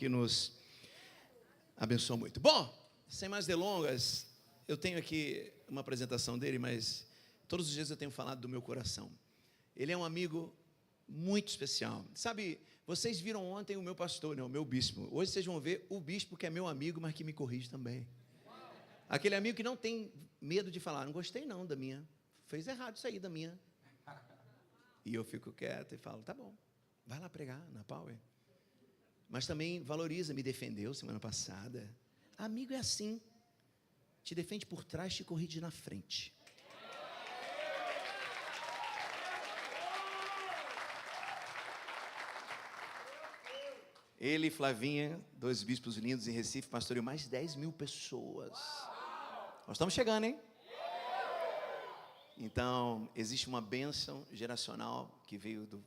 que nos abençoa muito. Bom, sem mais delongas, eu tenho aqui uma apresentação dele, mas todos os dias eu tenho falado do meu coração. Ele é um amigo muito especial. Sabe, vocês viram ontem o meu pastor, né, o meu bispo. Hoje vocês vão ver o bispo que é meu amigo, mas que me corrige também. Aquele amigo que não tem medo de falar, não gostei não da minha, fez errado isso aí da minha. E eu fico quieto e falo, tá bom, vai lá pregar na Power. Mas também valoriza, me defendeu semana passada. Amigo é assim, te defende por trás, te corrige na frente. Ele e Flavinha, dois bispos lindos em Recife, pastoreou mais de 10 mil pessoas. Nós estamos chegando, hein? Então, existe uma bênção geracional que veio do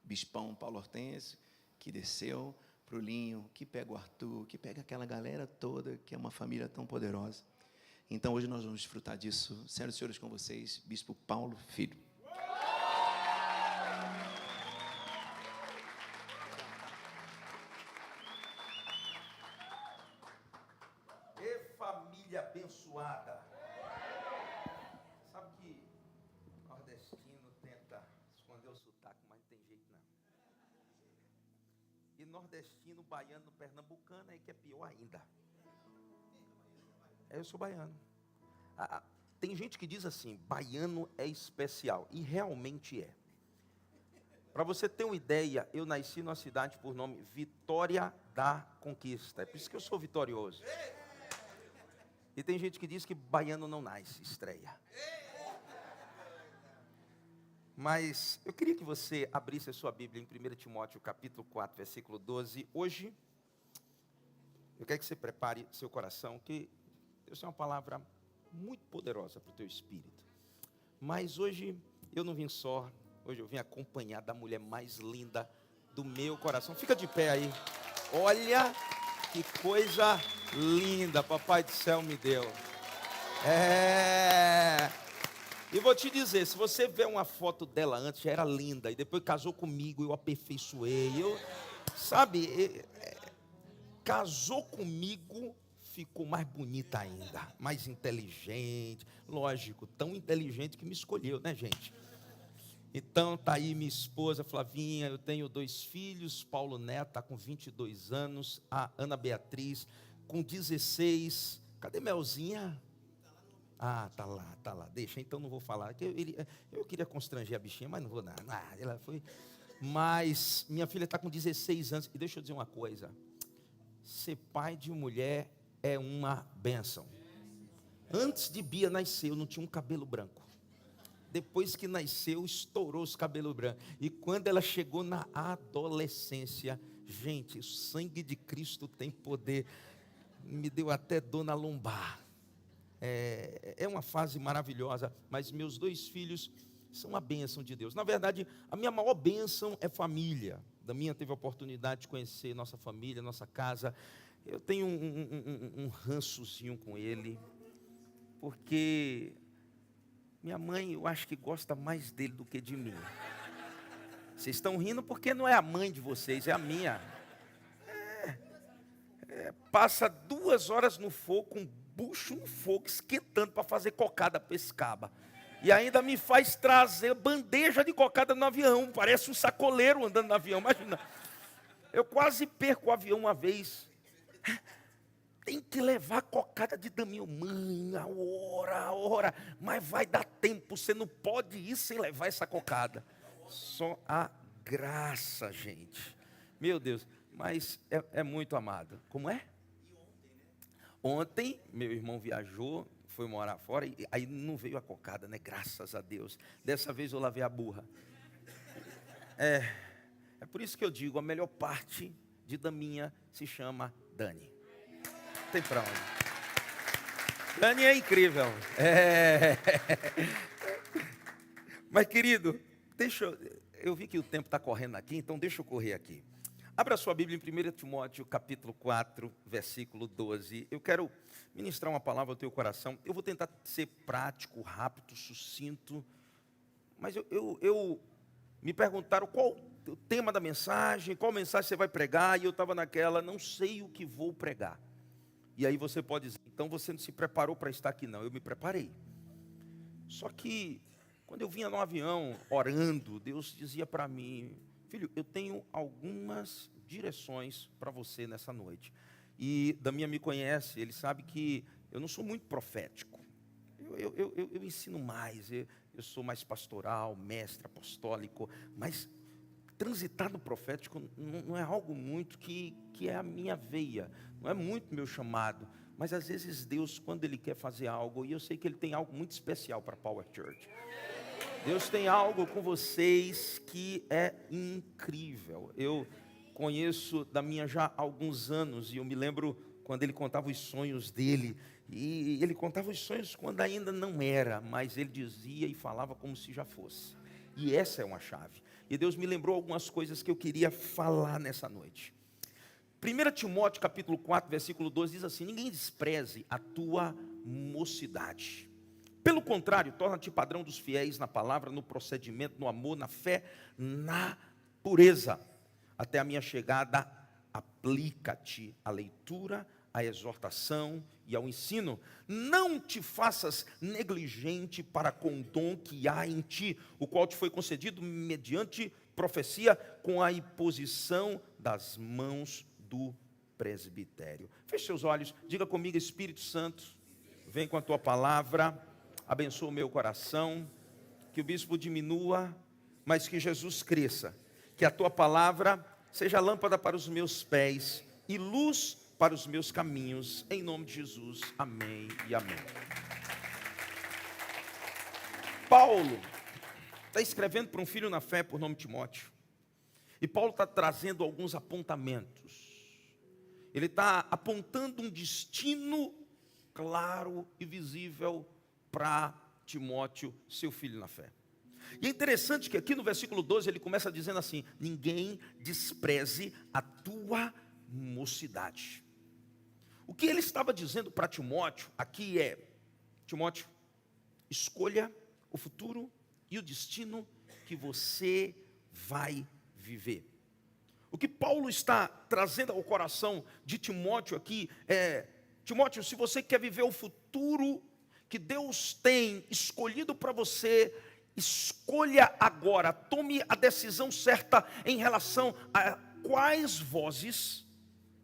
bispão Paulo Hortêncio, que desceu para o Linho, que pega o Arthur, que pega aquela galera toda, que é uma família tão poderosa. Então, hoje nós vamos desfrutar disso. Senhoras e senhores, com vocês, Bispo Paulo Filho. Família abençoada. Sabe que nordestino tenta esconder o sotaque, mas não tem jeito não. E nordestino, baiano, pernambucano é que é pior ainda. Eu sou baiano. Tem gente que diz assim, baiano é especial, e realmente é. Para você ter uma ideia, eu nasci numa cidade por nome Vitória da Conquista. É por isso que eu sou vitorioso. E tem gente que diz que baiano não nasce, estreia. Mas eu queria que você abrisse a sua Bíblia em 1 Timóteo capítulo 4, versículo 12. Hoje, eu quero que você prepare seu coração, que Deus tem uma palavra muito poderosa para o teu espírito. Mas hoje eu não vim só, hoje eu vim acompanhado da mulher mais linda do meu coração. Fica de pé aí. Olha que coisa linda, papai do céu me deu. E vou te dizer, se você ver uma foto dela antes, já era linda, e depois casou comigo, eu aperfeiçoei, casou comigo, ficou mais bonita ainda, mais inteligente, lógico, tão inteligente que me escolheu, né, gente? Então, tá aí minha esposa Flavinha, eu tenho 2 filhos, Paulo Neto está com 22 anos, a Ana Beatriz com 16, cadê Melzinha? Ah, tá lá, deixa, então não vou falar, eu queria constranger a bichinha, mas não vou dar, ela foi, mas minha filha está com 16 anos, e deixa eu dizer uma coisa, ser pai de mulher é uma bênção. Antes de Bia nascer, eu não tinha um cabelo branco. Depois que nasceu, estourou os cabelos brancos. E quando ela chegou na adolescência, gente, o sangue de Cristo tem poder. Me deu até dor na lombar. É uma fase maravilhosa. Mas meus 2 filhos são uma bênção de Deus. Na verdade, a minha maior bênção é família. Da minha teve a oportunidade de conhecer nossa família, nossa casa. Eu tenho um rançozinho com ele. Porque minha mãe, eu acho que gosta mais dele do que de mim. Vocês estão rindo porque não é a mãe de vocês, é a minha. Passa 2 horas no fogo, com bucho no fogo, esquentando para fazer cocada para esse caba. E ainda me faz trazer bandeja de cocada no avião. Parece um sacoleiro andando no avião, imagina. Eu quase perco o avião uma vez. Tem que levar cocada de daminho. Mãe, a hora. Mas vai dar tempo. Você não pode ir sem levar essa cocada. Só a graça, gente. Meu Deus. Mas é muito amado. Como é? Ontem, meu irmão viajou, foi morar fora. E aí não veio a cocada, né? Graças a Deus. Dessa vez eu lavei a burra. É por isso que eu digo, a melhor parte de Daminha se chama Dani. Tem pra onde. Dani é incrível. Mas querido, eu vi que o tempo está correndo aqui, então deixa eu correr aqui. Abra sua Bíblia em 1 Timóteo capítulo 4, versículo 12. Eu quero ministrar uma palavra ao teu coração. Eu vou tentar ser prático, rápido, sucinto. Mas me perguntaram qual o tema da mensagem, qual mensagem você vai pregar, e eu estava naquela, não sei o que vou pregar. E aí você pode dizer, então você não se preparou para estar aqui, não. Eu me preparei. Só que, quando eu vinha no avião, orando, Deus dizia para mim, filho, eu tenho algumas direções para você nessa noite. E Damian me conhece, ele sabe que eu não sou muito profético. Eu ensino mais, eu sou mais pastoral, mestre apostólico, mas transitar no profético não é algo muito que é a minha veia, não é muito meu chamado, mas às vezes Deus, quando Ele quer fazer algo, e eu sei que Ele tem algo muito especial para a Power Church, Deus tem algo com vocês que é incrível. Eu conheço Damian já há alguns anos, e eu me lembro quando ele contava os sonhos dele, e ele contava os sonhos quando ainda não era, mas ele dizia e falava como se já fosse. E essa é uma chave. E Deus me lembrou algumas coisas que eu queria falar nessa noite. 1 Timóteo capítulo 4, versículo 12 diz assim: ninguém despreze a tua mocidade. Pelo contrário, torna-te padrão dos fiéis na palavra, no procedimento, no amor, na fé, na pureza. Até a minha chegada, aplica-te à leitura, à exortação e ao ensino. Não te faças negligente para com o dom que há em ti, o qual te foi concedido mediante profecia, com a imposição das mãos do presbitério. Feche seus olhos, diga comigo: Espírito Santo, vem com a tua palavra, abençoa o meu coração, que o bispo diminua, mas que Jesus cresça, que a tua palavra seja lâmpada para os meus pés e luz para os meus caminhos, em nome de Jesus, amém e amém. Paulo está escrevendo para um filho na fé por nome Timóteo, e Paulo está trazendo alguns apontamentos. Ele está apontando um destino claro e visível para Timóteo, seu filho na fé. E é interessante que aqui no versículo 12 ele começa dizendo assim: ninguém despreze a tua mocidade. O que ele estava dizendo para Timóteo aqui é: Timóteo, escolha o futuro e o destino que você vai viver. O que Paulo está trazendo ao coração de Timóteo aqui é: Timóteo, se você quer viver o futuro que Deus tem escolhido para você, escolha agora, tome a decisão certa em relação a quais vozes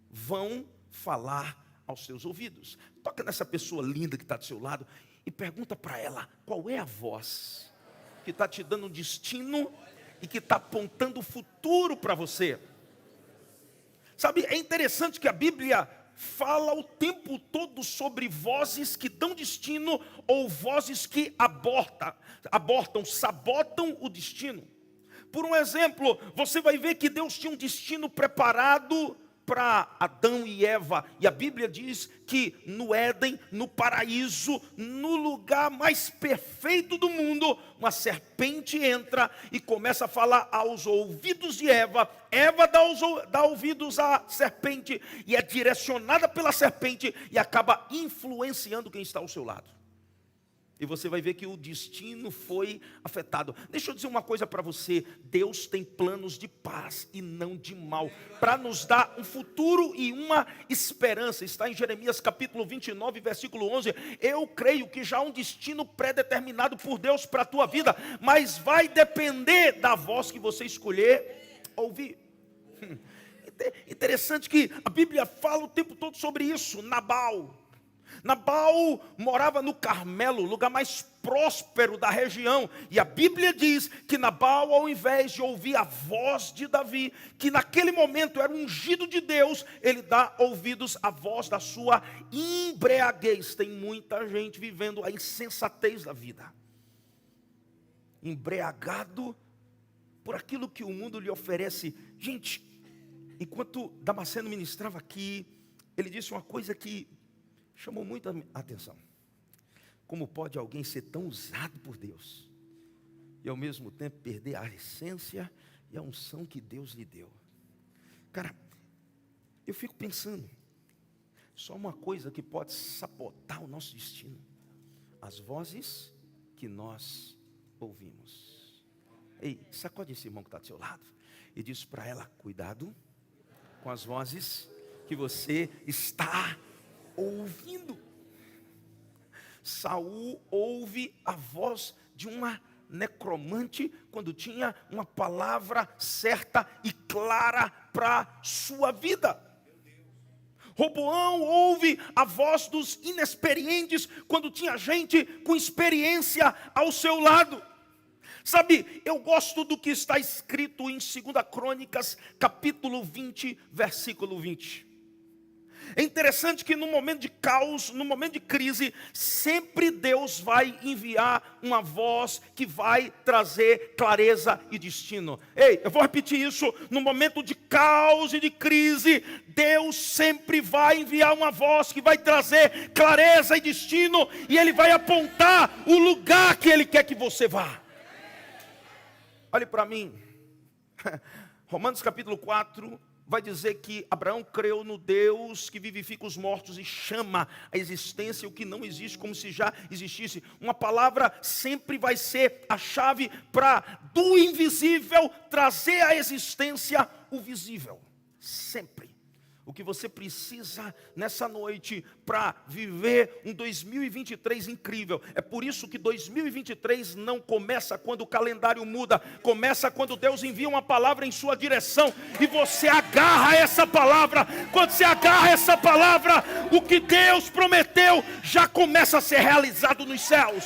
vão falar aos seus ouvidos. Toca nessa pessoa linda que está do seu lado e pergunta para ela: qual é a voz que está te dando um destino e que está apontando o futuro para você? Sabe, é interessante que a Bíblia fala o tempo todo sobre vozes que dão destino ou vozes que abortam, sabotam o destino. Por um exemplo, você vai ver que Deus tinha um destino preparado para Adão e Eva, e a Bíblia diz que no Éden, no paraíso, no lugar mais perfeito do mundo, uma serpente entra e começa a falar aos ouvidos de Eva. Eva dá ouvidos à serpente e é direcionada pela serpente e acaba influenciando quem está ao seu lado. E você vai ver que o destino foi afetado. Deixa eu dizer uma coisa para você: Deus tem planos de paz e não de mal, para nos dar um futuro e uma esperança. Está em Jeremias capítulo 29, versículo 11. Eu creio que já há um destino pré-determinado por Deus para a tua vida, mas vai depender da voz que você escolher ouvir. Interessante que a Bíblia fala o tempo todo sobre isso. Nabal morava no Carmelo, lugar mais próspero da região. E a Bíblia diz que Nabal, ao invés de ouvir a voz de Davi, que naquele momento era ungido de Deus, ele dá ouvidos à voz da sua embriaguez. Tem muita gente vivendo a insensatez da vida, embriagado por aquilo que o mundo lhe oferece. Gente, enquanto Damasceno ministrava aqui, ele disse uma coisa que chamou muita atenção. Como pode alguém ser tão usado por Deus e ao mesmo tempo perder a essência e a unção que Deus lhe deu? Cara, eu fico pensando, só uma coisa que pode sabotar o nosso destino: as vozes que nós ouvimos. Ei, sacode esse irmão que está do seu lado e diz para ela: cuidado com as vozes que você está ouvindo. Saul ouve a voz de uma necromante quando tinha uma palavra certa e clara para sua vida. Roboão ouve a voz dos inexperientes quando tinha gente com experiência ao seu lado. Sabe, eu gosto do que está escrito em 2 Crônicas, capítulo 20, versículo 20. É interessante que no momento de caos, no momento de crise, sempre Deus vai enviar uma voz que vai trazer clareza e destino. Ei, eu vou repetir isso: no momento de caos e de crise, Deus sempre vai enviar uma voz que vai trazer clareza e destino, e Ele vai apontar o lugar que Ele quer que você vá. Olhe para mim, Romanos capítulo 4, vai dizer que Abraão creu no Deus que vivifica os mortos e chama a existência o que não existe como se já existisse. Uma palavra sempre vai ser a chave para do invisível trazer à existência o visível. Sempre. O que você precisa nessa noite para viver um 2023 incrível. É por isso que 2023 não começa quando o calendário muda. Começa quando Deus envia uma palavra em sua direção e você agarra essa palavra. Quando você agarra essa palavra, o que Deus prometeu já começa a ser realizado nos céus.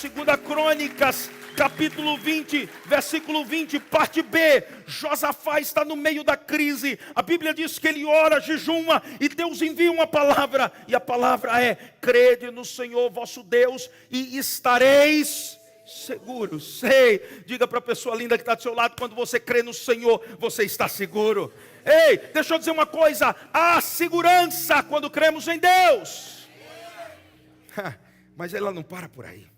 2 Crônicas, capítulo 20, versículo 20, parte B. Josafá está no meio da crise. A Bíblia diz que ele ora, jejuma, e Deus envia uma palavra. E a palavra é: crede no Senhor vosso Deus e estareis seguros. Ei, diga para a pessoa linda que está do seu lado: quando você crê no Senhor, você está seguro. Ei, deixa eu dizer uma coisa: há segurança quando cremos em Deus. Mas ela não para por aí.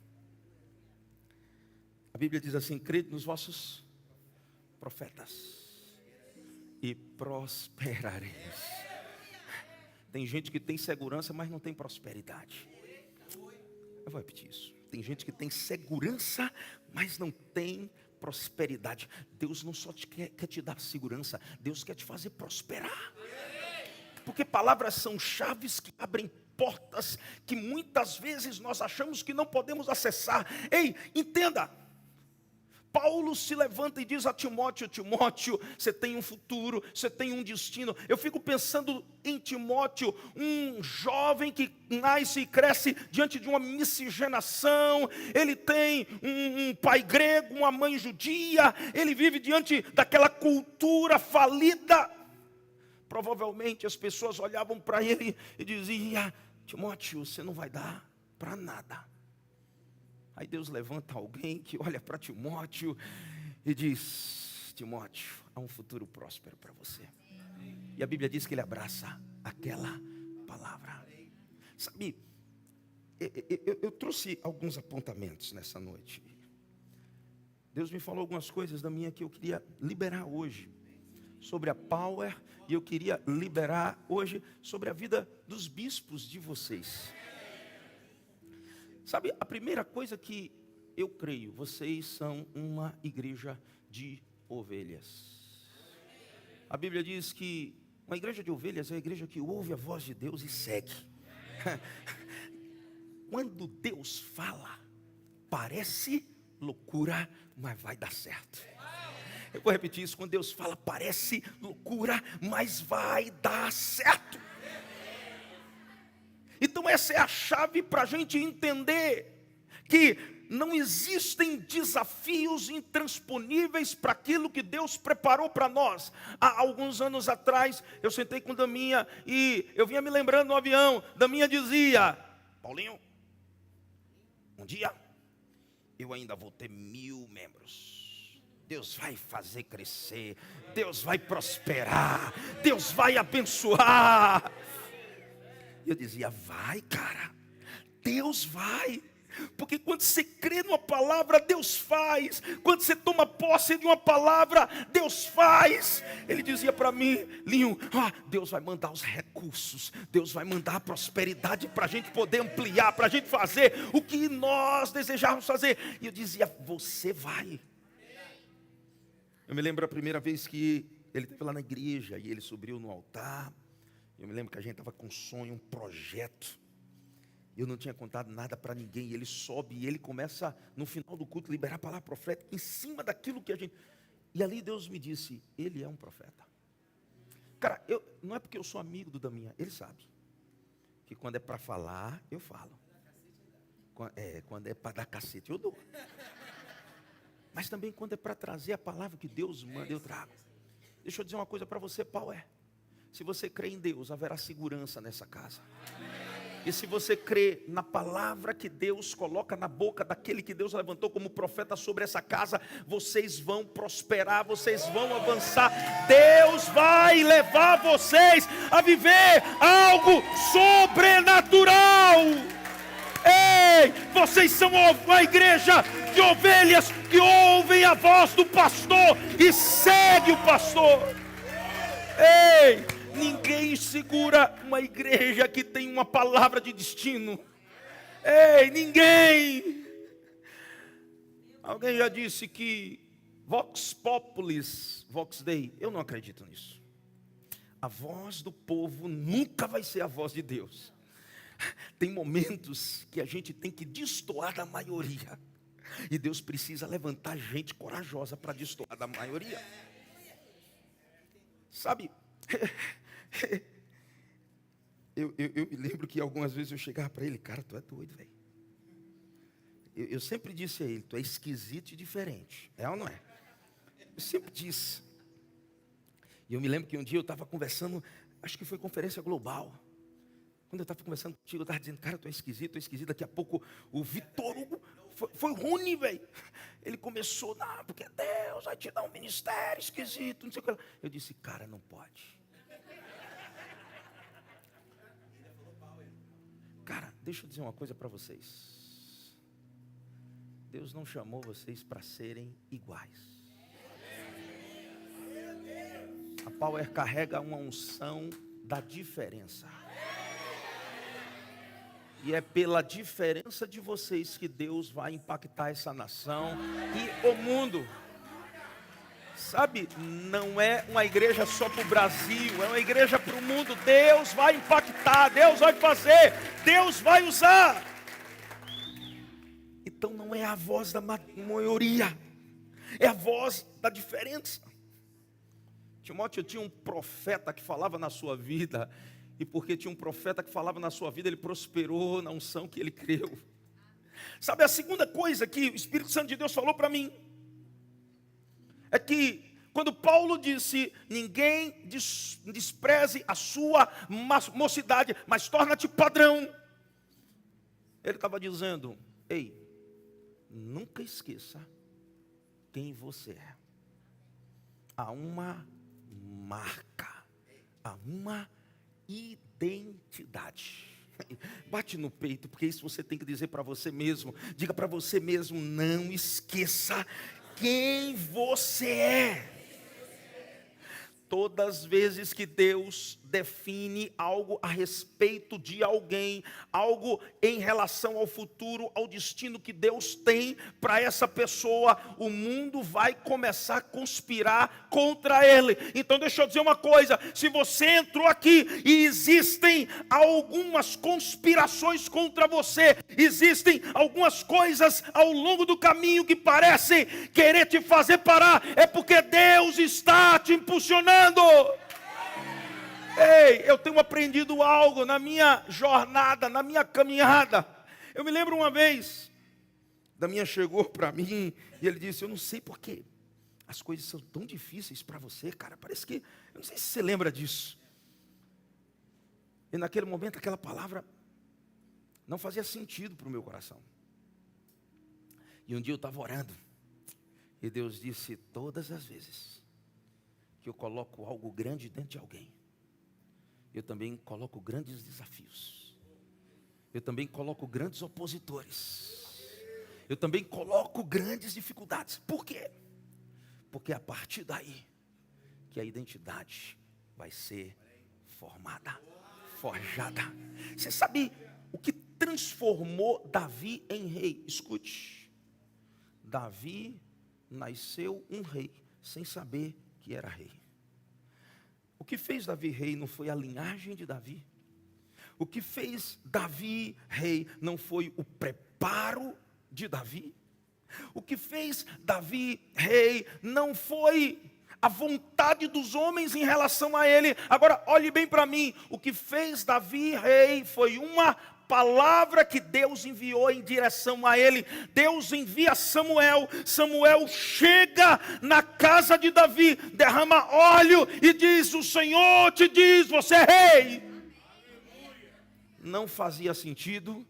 A Bíblia diz assim: crede nos vossos profetas e prosperareis. Tem gente que tem segurança, mas não tem prosperidade. Eu vou repetir isso. Tem gente que tem segurança, mas não tem prosperidade. Deus não só quer te dar segurança, Deus quer te fazer prosperar. Porque palavras são chaves que abrem portas que muitas vezes nós achamos que não podemos acessar. Ei, entenda. Paulo se levanta e diz a Timóteo: Timóteo, você tem um futuro, você tem um destino. Eu fico pensando em Timóteo, um jovem que nasce e cresce diante de uma miscigenação. Ele tem um pai grego, uma mãe judia. Ele vive diante daquela cultura falida. Provavelmente as pessoas olhavam para ele e diziam: Timóteo, você não vai dar para nada. Aí Deus levanta alguém que olha para Timóteo e diz: Timóteo, há um futuro próspero para você. E a Bíblia diz que ele abraça aquela palavra. Sabe, eu trouxe alguns apontamentos nessa noite. Deus me falou algumas coisas da minha que eu queria liberar hoje sobre a Power, e eu queria liberar hoje sobre a vida dos bispos de vocês. Sabe, a primeira coisa que eu creio: vocês são uma igreja de ovelhas. A Bíblia diz que uma igreja de ovelhas é a igreja que ouve a voz de Deus e segue. Quando Deus fala, parece loucura, mas vai dar certo. Eu vou repetir isso: quando Deus fala, parece loucura, mas vai dar certo. Então essa é a chave para a gente entender que não existem desafios intransponíveis para aquilo que Deus preparou para nós. Há alguns anos atrás, eu sentei com Daminha e eu vinha me lembrando no avião. Daminha dizia: Paulinho, um dia eu ainda vou ter 1000 membros. Deus vai fazer crescer, Deus vai prosperar, Deus vai abençoar. Eu dizia: vai, cara, Deus vai. Porque quando você crê numa palavra, Deus faz. Quando você toma posse de uma palavra, Deus faz. Ele dizia para mim: Linho, Deus vai mandar os recursos, Deus vai mandar a prosperidade para a gente poder ampliar, para a gente fazer o que nós desejarmos fazer. E eu dizia: você vai. Eu me lembro a primeira vez que ele esteve lá na igreja e ele subiu no altar. Eu me lembro que a gente estava com um sonho, um projeto. Eu não tinha contado nada para ninguém. E ele sobe e ele começa, no final do culto, a liberar a palavra profética em cima daquilo que a gente... E ali Deus me disse, ele é um profeta. Cara, não é porque eu sou amigo do Damião, ele sabe. Que quando é para falar, eu falo. Quando é para dar cacete, eu dou. Mas também quando é para trazer a palavra que Deus manda, eu trago. Deixa eu dizer uma coisa para você, Paulo. Se você crê em Deus, haverá segurança nessa casa. E se você crê na palavra que Deus coloca na boca daquele que Deus levantou como profeta sobre essa casa, vocês vão prosperar, vocês vão avançar. Deus vai levar vocês a viver algo sobrenatural. Ei, vocês são uma igreja de ovelhas que ouvem a voz do pastor e segue o pastor. Ei, ninguém segura uma igreja que tem uma palavra de destino. Ei, ninguém. Alguém já disse que Vox Populis, Vox Dei. Eu não acredito nisso. A voz do povo nunca vai ser a voz de Deus. Tem momentos que a gente tem que destoar da maioria. E Deus precisa levantar gente corajosa para destoar da maioria. Sabe, eu me lembro que algumas vezes eu chegava para ele, cara, tu é doido, velho. Eu sempre disse a ele, tu é esquisito e diferente. É ou não é? Eu sempre disse. E eu me lembro que um dia eu estava conversando, acho que foi conferência global. Quando eu estava conversando contigo, eu estava dizendo, cara, tu é esquisito. Daqui a pouco o Vitor Hugo, foi ruim, velho. Ele começou, não, porque Deus vai te dar um ministério esquisito, não sei o que. Eu disse, cara, não pode. Cara, deixa eu dizer uma coisa para vocês. Deus não chamou vocês para serem iguais. A Power carrega uma unção da diferença. E é pela diferença de vocês que Deus vai impactar essa nação e o mundo. Sabe, não é uma igreja só para o Brasil, é uma igreja para o mundo. Deus vai impactar, Deus vai fazer, Deus vai usar. Então não é a voz da maioria, é a voz da diferença. Timóteo, tinha um profeta que falava na sua vida. E porque tinha um profeta que falava na sua vida, ele prosperou na unção que ele creu. Sabe, a segunda coisa que o Espírito Santo de Deus falou para mim é que quando Paulo disse, ninguém despreze a sua mocidade, mas torna-te padrão. Ele estava dizendo, ei, nunca esqueça quem você é. Há uma marca, há uma identidade. Bate no peito, porque isso você tem que dizer para você mesmo. Diga para você mesmo, não esqueça quem você é. Todas as vezes que Deus define algo a respeito de alguém, algo em relação ao futuro, ao destino que Deus tem para essa pessoa, o mundo vai começar a conspirar contra ele. Então deixa eu dizer uma coisa, se você entrou aqui e existem algumas conspirações contra você, existem algumas coisas ao longo do caminho que parecem querer te fazer parar, é porque Deus está te impulsionando. Ei, eu tenho aprendido algo na minha jornada, na minha caminhada. Eu me lembro uma vez, Damião chegou para mim e ele disse, eu não sei porquê as coisas são tão difíceis para você, cara. Parece que, eu não sei se você lembra disso. E naquele momento aquela palavra não fazia sentido para o meu coração. E um dia eu estava orando e Deus disse, todas as vezes que eu coloco algo grande dentro de alguém, eu também coloco grandes desafios. Eu também coloco grandes opositores. Eu também coloco grandes dificuldades. Por quê? Porque é a partir daí que a identidade vai ser formada, forjada. Você sabe o que transformou Davi em rei? Escute. Davi nasceu um rei sem saber que era rei. O que fez Davi rei não foi a linhagem de Davi. O que fez Davi rei não foi o preparo de Davi. O que fez Davi rei não foi a vontade dos homens em relação a ele. Agora, olhe bem para mim. O que fez Davi rei foi uma palavra que Deus enviou em direção a ele. Deus envia Samuel. Samuel chega na casa de Davi, derrama óleo e diz: o Senhor te diz, você é rei. Não fazia sentido,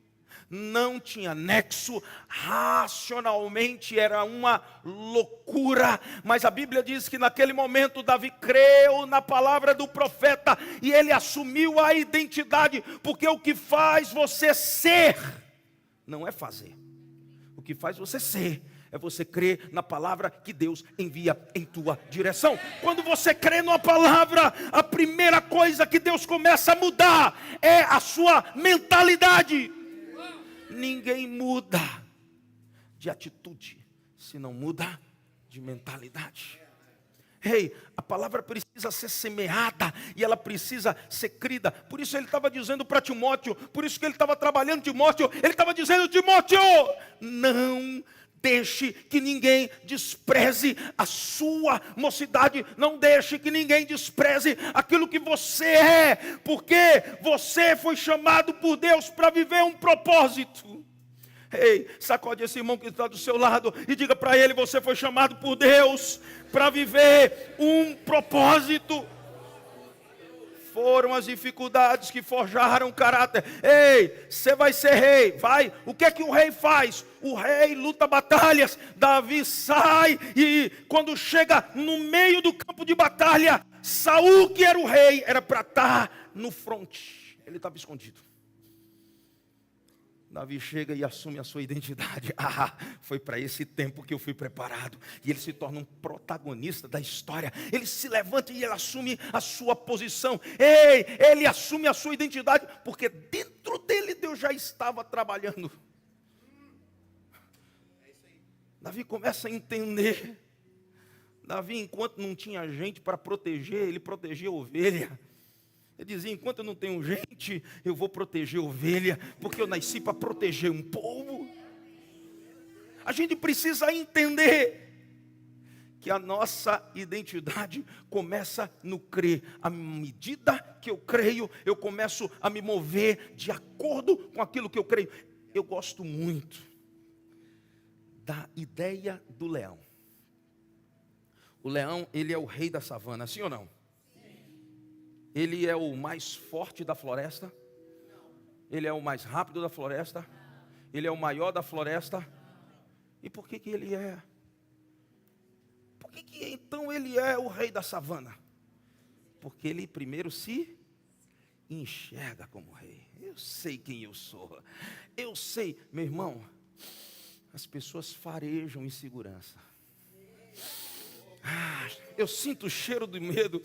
não tinha nexo, racionalmente era uma loucura, mas a Bíblia diz que naquele momento Davi creu na palavra do profeta e ele assumiu a identidade, porque o que faz você ser não é fazer, o que faz você ser é você crer na palavra que Deus envia em tua direção. Quando você crê numa palavra, a primeira coisa que Deus começa a mudar é a sua mentalidade. Ninguém muda de atitude se não muda de mentalidade. Ei, a palavra precisa ser semeada e ela precisa ser crida. Por isso ele estava dizendo para Timóteo, por isso que ele estava trabalhando Timóteo, ele estava dizendo: Timóteo, não deixe que ninguém despreze a sua mocidade, não deixe que ninguém despreze aquilo que você é, porque você foi chamado por Deus para viver um propósito. Ei, sacode esse irmão que está do seu lado e diga para ele: você foi chamado por Deus para viver um propósito. Foram as dificuldades que forjaram o caráter. Ei, você vai ser rei, vai. O que é que o rei faz? O rei luta batalhas. Davi sai e quando chega no meio do campo de batalha, Saul, que era o rei, era para estar no fronte. Ele estava escondido. Davi chega e assume a sua identidade. Foi para esse tempo que eu fui preparado. E ele se torna um protagonista da história. Ele se levanta e ele assume a sua posição. Ei, ele assume a sua identidade, porque dentro dele Deus já estava trabalhando. Davi começa a entender. Davi, enquanto não tinha gente para proteger, ele protegia a ovelha. Ele dizia: enquanto eu não tenho gente, eu vou proteger a ovelha, porque eu nasci para proteger um povo. A gente precisa entender que a nossa identidade começa no crer. À medida que eu creio, eu começo a me mover de acordo com aquilo que eu creio. Eu gosto muito da ideia do leão. O leão, ele é o rei da savana, sim ou não? Ele é o mais forte da floresta? Ele é o mais rápido da floresta? Ele é o maior da floresta? E por que ele é? Por que então ele é o rei da savana? Porque ele primeiro se enxerga como rei. Eu sei quem eu sou. Eu sei, meu irmão, as pessoas farejam insegurança. Eu sinto o cheiro do medo.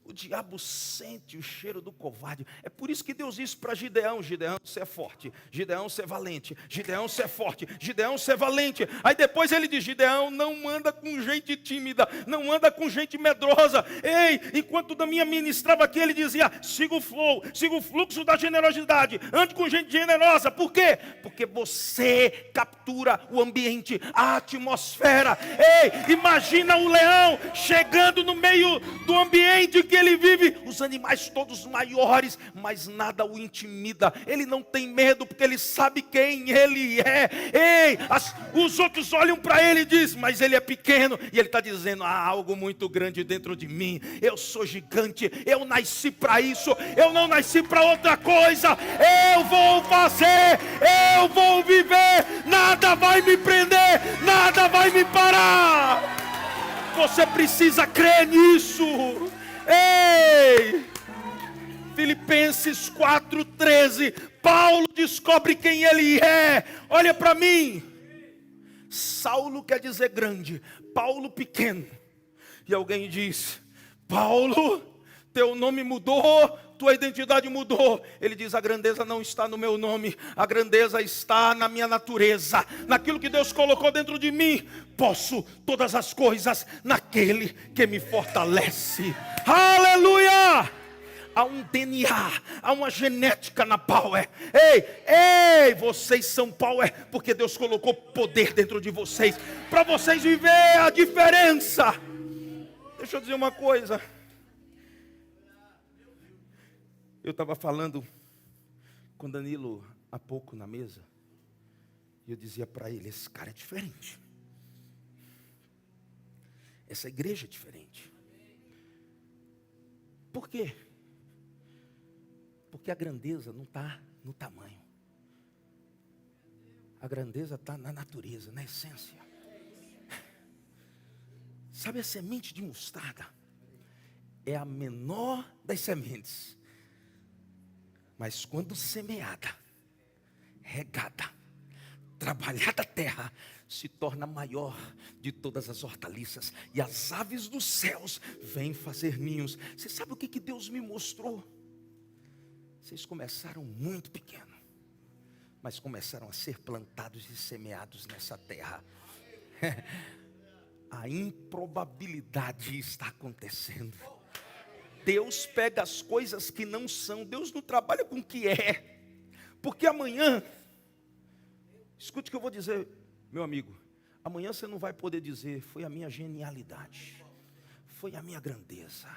O diabo sente o cheiro do covarde. É por isso que Deus disse para Gideão: Gideão, você é forte. Gideão, você é valente. Gideão, você é forte. Gideão, você é valente. Aí depois ele diz: Gideão, não anda com gente tímida. Não anda com gente medrosa. Ei, enquanto da minha ministrava aqui, ele dizia: siga o flow, siga o fluxo da generosidade. Ande com gente generosa. Por quê? Porque você captura o ambiente, a atmosfera. Ei, imagina o leão chegando no meio do ambiente que ele vive, os animais todos maiores, mas nada o intimida. Ele não tem medo, porque ele sabe quem ele é. Ei, os outros olham para ele e dizem: mas ele é pequeno. E ele está dizendo: há algo muito grande dentro de mim. Eu sou gigante, eu nasci para isso, eu não nasci para outra coisa. Eu vou fazer, eu vou viver, nada vai me prender, nada vai me parar. Você precisa crer nisso. Ei, Filipenses 4:13, Paulo descobre quem ele é. Olha para mim. Saulo quer dizer grande, Paulo pequeno. E alguém diz: Paulo, teu nome mudou, tua identidade mudou. Ele diz: a grandeza não está no meu nome, a grandeza está na minha natureza, naquilo que Deus colocou dentro de mim. Posso todas as coisas naquele que me fortalece. Aleluia! Há um DNA, há uma genética na Power. Ei, vocês são Power, porque Deus colocou poder dentro de vocês, para vocês viver a diferença. Deixa eu dizer uma coisa. Eu estava falando com Danilo há pouco na mesa, e eu dizia para ele: esse cara é diferente, essa igreja é diferente. Por quê? Porque a grandeza não está no tamanho, a grandeza está na natureza, na essência. Sabe, a semente de mostarda é a menor das sementes, mas quando semeada, regada, trabalhada a terra, se torna maior de todas as hortaliças, e as aves dos céus vêm fazer ninhos. Você sabe o que Deus me mostrou? Vocês começaram muito pequeno, mas começaram a ser plantados e semeados nessa terra. A improbabilidade está acontecendo. Deus pega as coisas que não são. Deus não trabalha com o que é. Porque amanhã, escute o que eu vou dizer, meu amigo. Amanhã você não vai poder dizer: foi a minha genialidade, foi a minha grandeza.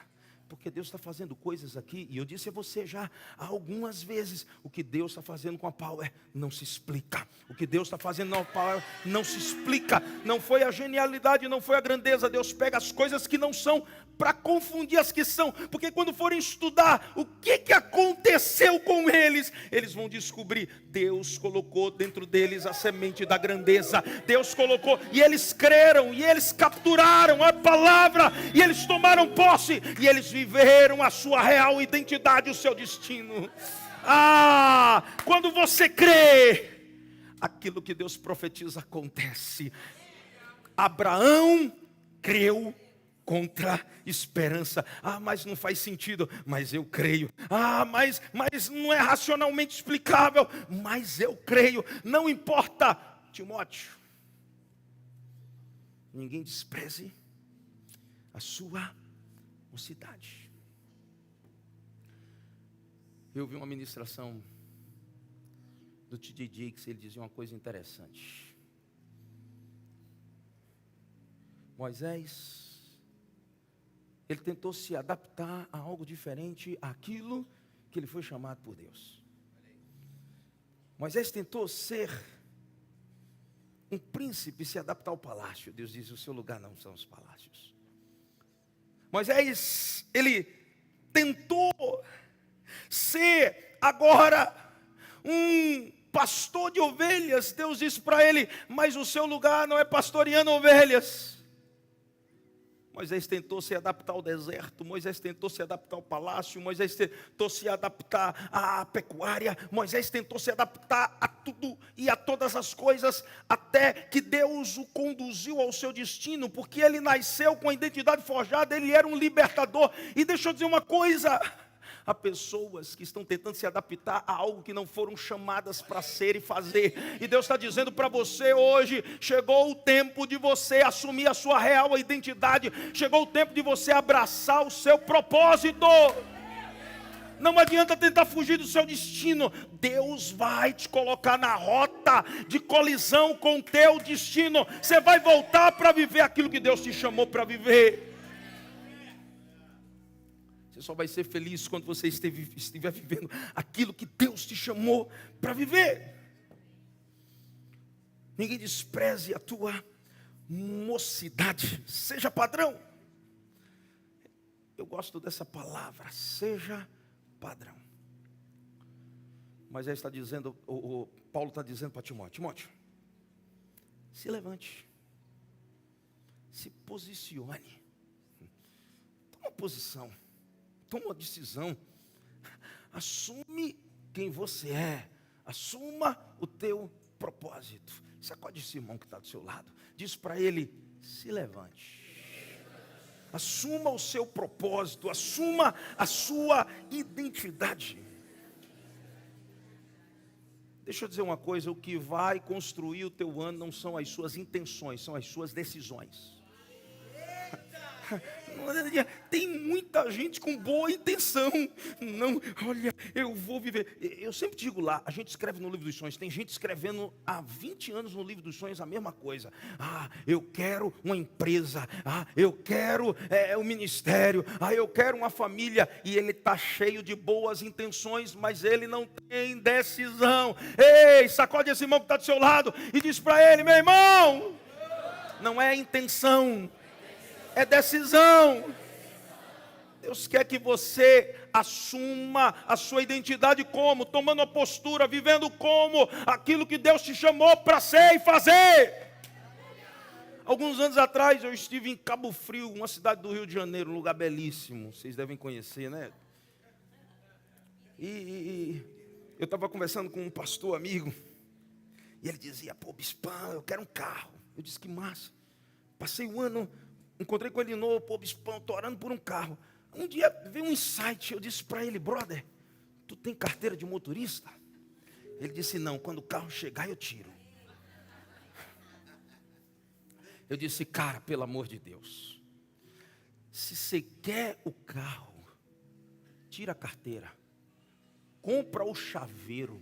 Porque Deus está fazendo coisas aqui, e eu disse a você já algumas vezes: o que Deus está fazendo com a Power não se explica. O que Deus está fazendo com a Power não se explica. Não foi a genialidade, não foi a grandeza. Deus pega as coisas que não são para confundir as que são. Porque quando forem estudar o que aconteceu com eles, eles vão descobrir: Deus colocou dentro deles a semente da grandeza. Deus colocou, e eles creram, e eles capturaram a palavra, e eles tomaram posse, e eles viveram a sua real identidade, o seu destino. Quando você crê, aquilo que Deus profetiza acontece. Abraão creu contra esperança. Mas não faz sentido. Mas eu creio. Mas não é racionalmente explicável. Mas eu creio. Não importa, Timóteo, ninguém despreze a sua mocidade. Eu vi uma ministração do T.D. Jakes, ele dizia uma coisa interessante. Moisés, ele tentou se adaptar a algo diferente àquilo que ele foi chamado por Deus. Moisés tentou ser um príncipe, se adaptar ao palácio. Deus diz: o seu lugar não são os palácios. Moisés, ele tentou ser agora um pastor de ovelhas. Deus disse para ele: mas o seu lugar não é pastoreando ovelhas. Moisés tentou se adaptar ao deserto, Moisés tentou se adaptar ao palácio, Moisés tentou se adaptar à pecuária, Moisés tentou se adaptar a tudo e a todas as coisas, até que Deus o conduziu ao seu destino, porque ele nasceu com a identidade forjada, ele era um libertador. E deixa eu dizer uma coisa: há pessoas que estão tentando se adaptar a algo que não foram chamadas para ser e fazer. E Deus está dizendo para você hoje: chegou o tempo de você assumir a sua real identidade. Chegou o tempo de você abraçar o seu propósito. Não adianta tentar fugir do seu destino. Deus vai te colocar na rota de colisão com o teu destino. Você vai voltar para viver aquilo que Deus te chamou para viver. Você só vai ser feliz quando você estiver vivendo aquilo que Deus te chamou para viver. Ninguém despreze a tua mocidade. Seja padrão. Eu gosto dessa palavra, seja padrão. Mas ele está dizendo, Paulo está dizendo para Timóteo: Timóteo, se levante, se posicione, toma posição. Toma uma decisão, assume quem você é, assuma o teu propósito. Sacode esse irmão que está do seu lado, diz para ele: se levante. Assuma o seu propósito, assuma a sua identidade. Deixa eu dizer uma coisa, o que vai construir o teu ano não são as suas intenções, são as suas decisões. Tem muita gente com boa intenção. Não, olha, eu vou viver. Eu sempre digo lá, a gente escreve no livro dos sonhos. Tem gente escrevendo há 20 anos no livro dos sonhos a mesma coisa. Eu quero uma empresa. Eu quero um ministério. Eu quero uma família. E ele está cheio de boas intenções, mas ele não tem decisão. Ei, sacode esse irmão que está do seu lado e diz para ele: meu irmão, não é intenção, é decisão. Deus quer que você assuma a sua identidade como? Tomando a postura, vivendo como aquilo que Deus te chamou para ser e fazer. Alguns anos atrás eu estive em Cabo Frio, uma cidade do Rio de Janeiro, um lugar belíssimo, vocês devem conhecer, né? E eu estava conversando com um pastor amigo, e ele dizia: pô, bispão, eu quero um carro. Eu disse: que massa. Passei um ano, encontrei com ele de novo: pô, bispão, estou orando por um carro. Um dia veio um insight, eu disse para ele: brother, tu tem carteira de motorista? Ele disse: não, quando o carro chegar eu tiro. Eu disse: cara, pelo amor de Deus, se você quer o carro, tira a carteira, compra o chaveiro.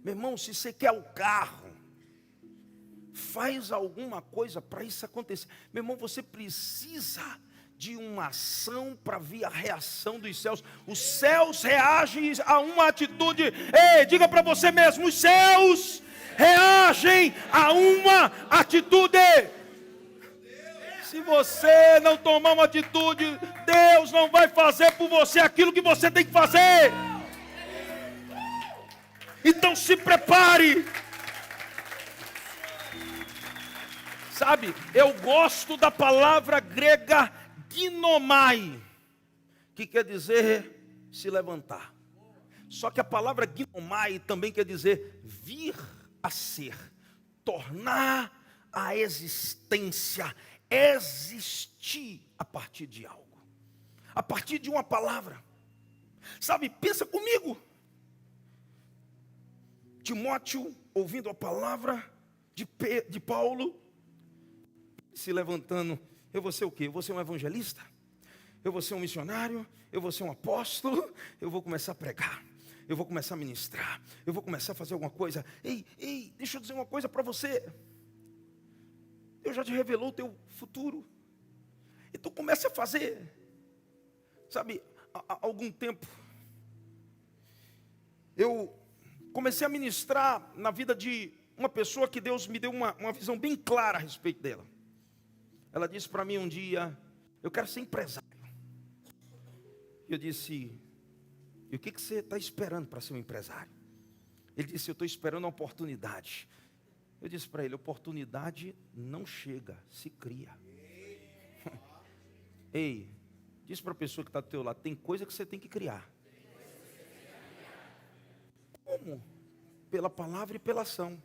Meu irmão, se você quer o carro, faz alguma coisa para isso acontecer. Meu irmão, você precisa de uma ação para vir a reação dos céus. Os céus reagem a uma atitude. Ei, diga para você mesmo: os céus reagem a uma atitude. Se você não tomar uma atitude, Deus não vai fazer por você aquilo que você tem que fazer. Então se prepare. Sabe, eu gosto da palavra grega ginomai, que quer dizer se levantar. Só que a palavra ginomai também quer dizer vir a ser, tornar a existência, existir a partir de algo, a partir de uma palavra. Sabe, pensa comigo. Timóteo, ouvindo a palavra de Paulo, se levantando: eu vou ser o quê? Eu vou ser um evangelista? Eu vou ser um missionário? Eu vou ser um apóstolo? Eu vou começar a pregar? Eu vou começar a ministrar? Eu vou começar a fazer alguma coisa? Ei, deixa eu dizer uma coisa para você. Deus já te revelou o teu futuro. Então comece a fazer. Sabe, há algum tempo, eu comecei a ministrar na vida de uma pessoa que Deus me deu uma visão bem clara a respeito dela. Ela disse para mim um dia: eu quero ser empresário. Eu disse: e o que você está esperando para ser um empresário? Ele disse: eu estou esperando uma oportunidade. Eu disse para ele: oportunidade não chega, se cria. Ei, diz para a pessoa que está do teu lado: tem coisa que você tem que criar. Como? Pela palavra e pela ação.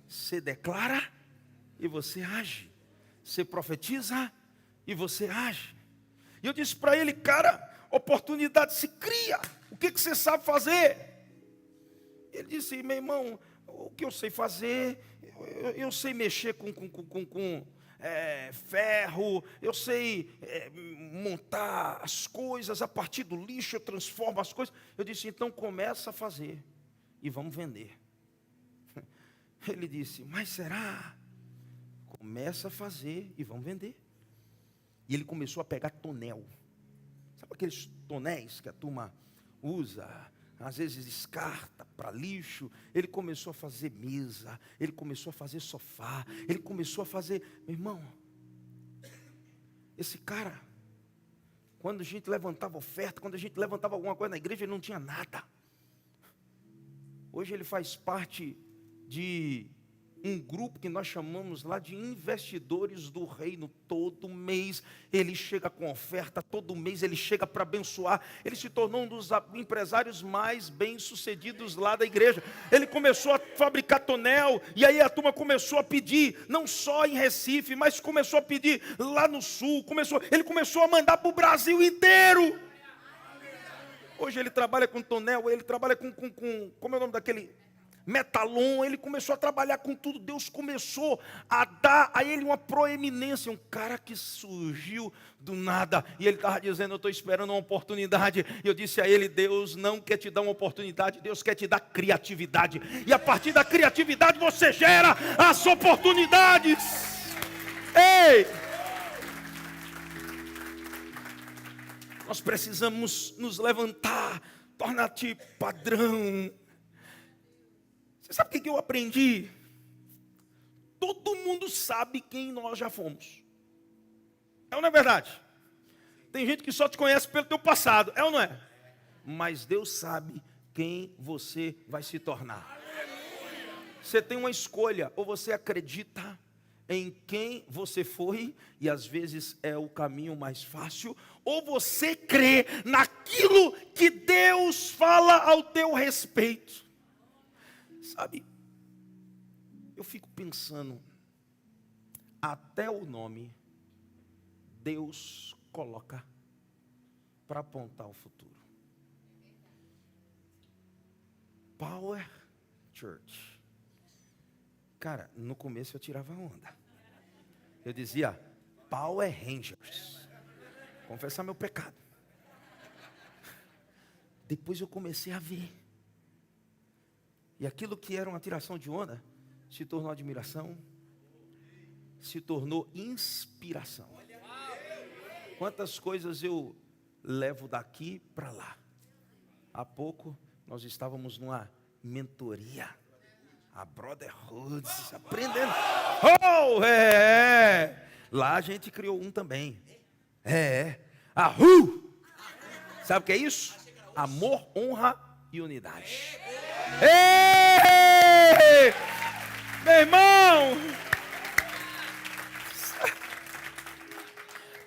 Você declara e você age. Você profetiza e você age. E eu disse para ele: cara, oportunidade se cria. O que você sabe fazer? Ele disse: meu irmão, o que eu sei fazer? Eu sei mexer com ferro. Eu sei montar as coisas. A partir do lixo eu transformo as coisas. Eu disse: então começa a fazer e vamos vender. Ele disse: mas será? Começa a fazer e vamos vender. E ele começou a pegar tonel. Sabe aqueles tonéis que a turma usa, às vezes descarta para lixo? Ele começou a fazer mesa, ele começou a fazer sofá, ele começou a fazer... Meu irmão, esse cara, quando a gente levantava oferta, quando a gente levantava alguma coisa na igreja, ele não tinha nada. Hoje ele faz parte de um grupo que nós chamamos lá de investidores do reino. Todo mês ele chega com oferta, todo mês ele chega para abençoar. Ele se tornou um dos empresários mais bem-sucedidos lá da igreja. Ele começou a fabricar tonel, e aí a turma começou a pedir, não só em Recife, mas começou a pedir lá no sul. Ele começou a mandar para o Brasil inteiro. Hoje ele trabalha com tonel, ele trabalha com como é o nome daquele? Metalon. Ele começou a trabalhar com tudo. Deus começou a dar a ele uma proeminência, um cara que surgiu do nada, e ele estava dizendo: eu estou esperando uma oportunidade. E eu disse a ele: Deus não quer te dar uma oportunidade, Deus quer te dar criatividade, e a partir da criatividade você gera as oportunidades. Ei! Nós precisamos nos levantar, tornar-te padrão. Você sabe o que eu aprendi? Todo mundo sabe quem nós já fomos. É ou não é verdade? Tem gente que só te conhece pelo teu passado, é ou não é? Mas Deus sabe quem você vai se tornar. Você tem uma escolha: ou você acredita em quem você foi, e às vezes é o caminho mais fácil, ou você crê naquilo que Deus fala ao teu respeito. Sabe, eu fico pensando, até o nome Deus coloca para apontar o futuro. Power Church. Cara, no começo eu tirava onda. Eu dizia Power Rangers. Confessar meu pecado. Depois eu comecei a ver. E aquilo que era uma tiração de onda se tornou admiração, se tornou inspiração. Quantas coisas eu levo daqui para lá. Há pouco nós estávamos numa mentoria, a Brotherhood, aprendendo. Oh, lá a gente criou um também. A Sabe o que é isso? Amor, honra e unidade. Ei, meu irmão,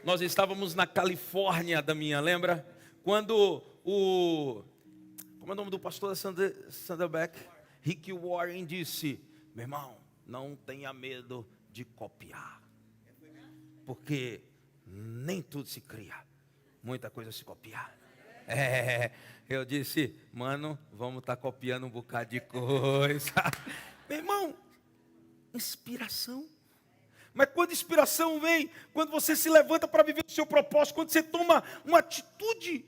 nós estávamos na Califórnia, Daminha, lembra? Quando como é o nome do pastor Sanderbeck? Rick Warren disse: meu irmão, não tenha medo de copiar, porque nem tudo se cria, muita coisa se copia. Eu disse: mano, vamos estar copiando um bocado de coisa. Meu irmão, inspiração. Mas quando inspiração vem, quando você se levanta para viver o seu propósito, quando você toma uma atitude.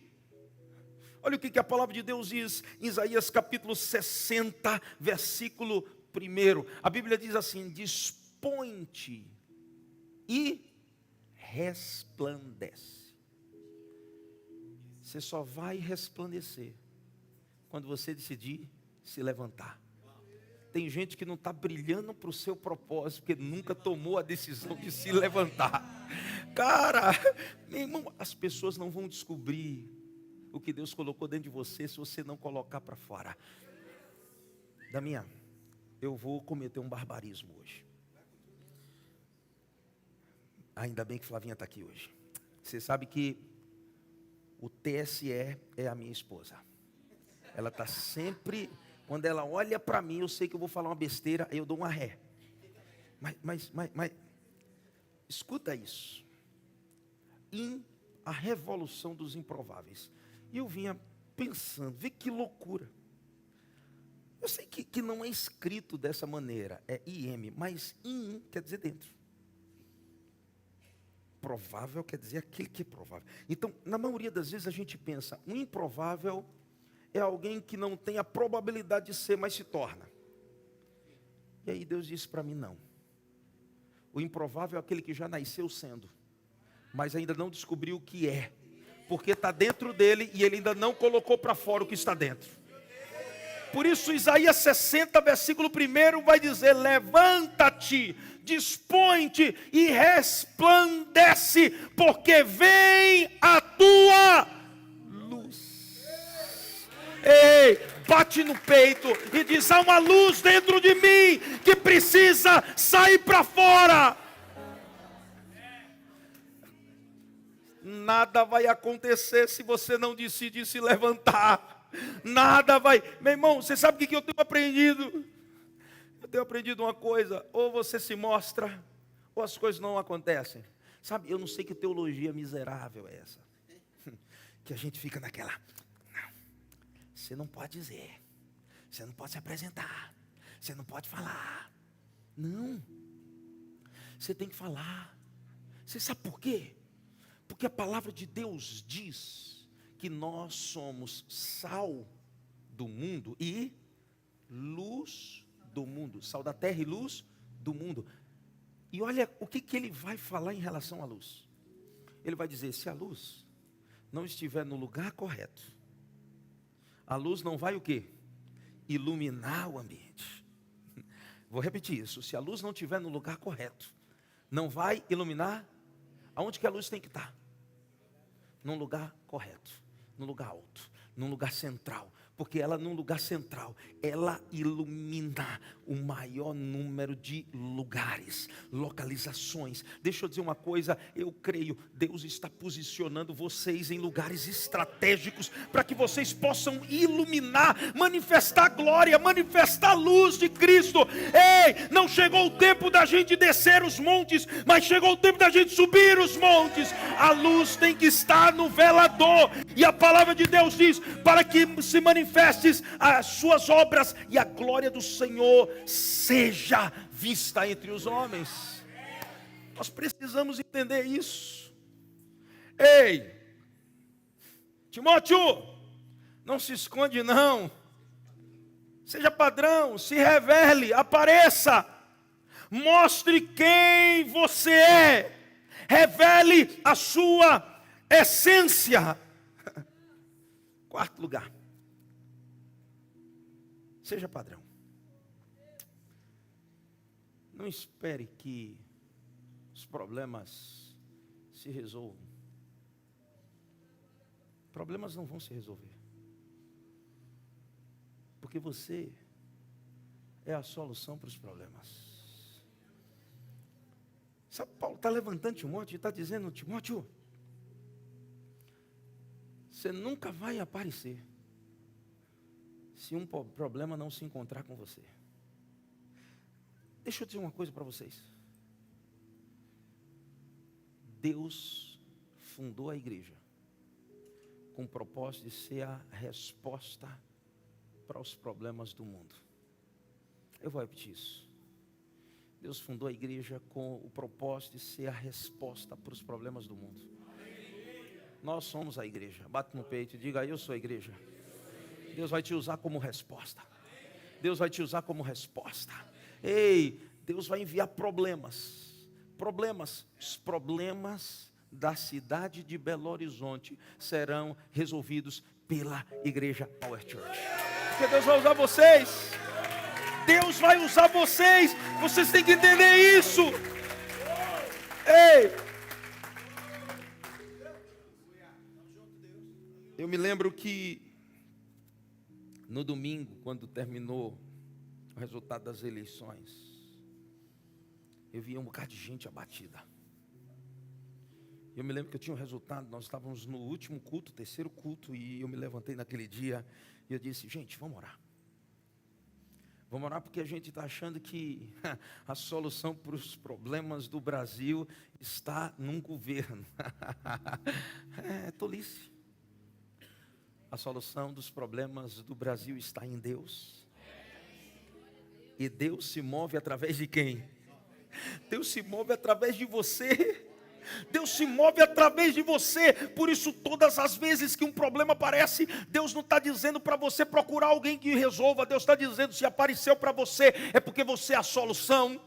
Olha o que a palavra de Deus diz em Isaías capítulo 60, versículo 1. A Bíblia diz assim: dispõe-te e resplandece. Você só vai resplandecer quando você decidir se levantar. Tem gente que não está brilhando para o seu propósito, porque nunca tomou a decisão de se levantar. Cara, meu irmão, as pessoas não vão descobrir o que Deus colocou dentro de você se você não colocar para fora. Daminha, eu vou cometer um barbarismo hoje. Ainda bem que Flavinha está aqui hoje. Você sabe que o TSE é a minha esposa. Ela está sempre, quando ela olha para mim, eu sei que eu vou falar uma besteira, aí eu dou uma ré. Mas escuta isso. A revolução dos improváveis. E eu vinha pensando, vê que loucura. Eu sei que não é escrito dessa maneira, é IM, mas quer dizer dentro. Provável quer dizer aquele que é provável. Então, na maioria das vezes a gente pensa, um improvável é alguém que não tem a probabilidade de ser, mas se torna. E aí Deus disse para mim: não. O improvável é aquele que já nasceu sendo, mas ainda não descobriu o que é, porque está dentro dele e ele ainda não colocou para fora o que está dentro. Por isso Isaías 60, versículo 1 vai dizer: levanta-te, dispõe-te e resplandece, porque vem a tua luz. Ei, bate no peito e diz: há uma luz dentro de mim que precisa sair para fora. Nada vai acontecer se você não decidir se levantar. Nada vai. Meu irmão, você sabe o que eu tenho aprendido? Eu tenho aprendido uma coisa: ou você se mostra, ou as coisas não acontecem. Sabe, eu não sei que teologia miserável é essa, que a gente fica naquela: não, você não pode dizer, você não pode se apresentar, você não pode falar. Não, você tem que falar. Você sabe por quê? Porque a palavra de Deus diz que nós somos sal do mundo e luz do mundo. Sal da terra e luz do mundo. E olha o que ele vai falar em relação à luz. Ele vai dizer: se a luz não estiver no lugar correto, a luz não vai o quê? Iluminar o ambiente. Vou repetir isso: se a luz não estiver no lugar correto, não vai iluminar. Aonde que a luz tem que estar? Num lugar correto, num lugar alto, num lugar central. Porque ela, num lugar central, ela ilumina o maior número de lugares, localizações. Deixa eu dizer uma coisa: eu creio, Deus está posicionando vocês em lugares estratégicos, para que vocês possam iluminar, manifestar a glória, manifestar a luz de Cristo. Ei, não chegou o tempo da gente descer os montes, mas chegou o tempo da gente subir os montes. A luz tem que estar no velador, e a palavra de Deus diz: para que se manifestes as suas obras e a glória do Senhor seja vista entre os homens. Nós precisamos entender isso. Ei, Timóteo, não se esconde não. Seja padrão, se revele, apareça. Mostre quem você é. Revele a sua essência. Quarto lugar: seja padrão. Não espere que os problemas se resolvam. Problemas não vão se resolver, porque você é a solução para os problemas. Sabe, Paulo está levantando Timóteo e está dizendo: Timóteo, você nunca vai aparecer se um problema não se encontrar com você. Deixa eu dizer uma coisa para vocês. Deus fundou a igreja com o propósito de ser a resposta para os problemas do mundo. Eu vou repetir isso. Deus fundou a igreja com o propósito de ser a resposta para os problemas do mundo. Nós somos a igreja. Bate no peito e diga: eu sou a igreja. Deus vai te usar como resposta. Deus vai te usar como resposta. Ei, Deus vai enviar problemas. Os problemas da cidade de Belo Horizonte serão resolvidos pela igreja Power Church. Porque Deus vai usar vocês. Deus vai usar vocês. Vocês têm que entender isso. Ei, eu me lembro que no domingo, quando terminou o resultado das eleições, eu via um bocado de gente abatida. Eu me lembro que eu tinha um resultado, nós estávamos no último culto, terceiro culto, e eu me levantei naquele dia e eu disse: gente, vamos orar. Vamos orar, porque a gente está achando que a solução para os problemas do Brasil está num governo. É tolice. A solução dos problemas do Brasil está em Deus. E Deus se move através de quem? Deus se move através de você. Deus se move através de você. Por isso, todas as vezes que um problema aparece, Deus não está dizendo para você procurar alguém que resolva. Deus está dizendo: se apareceu para você, é porque você é a solução.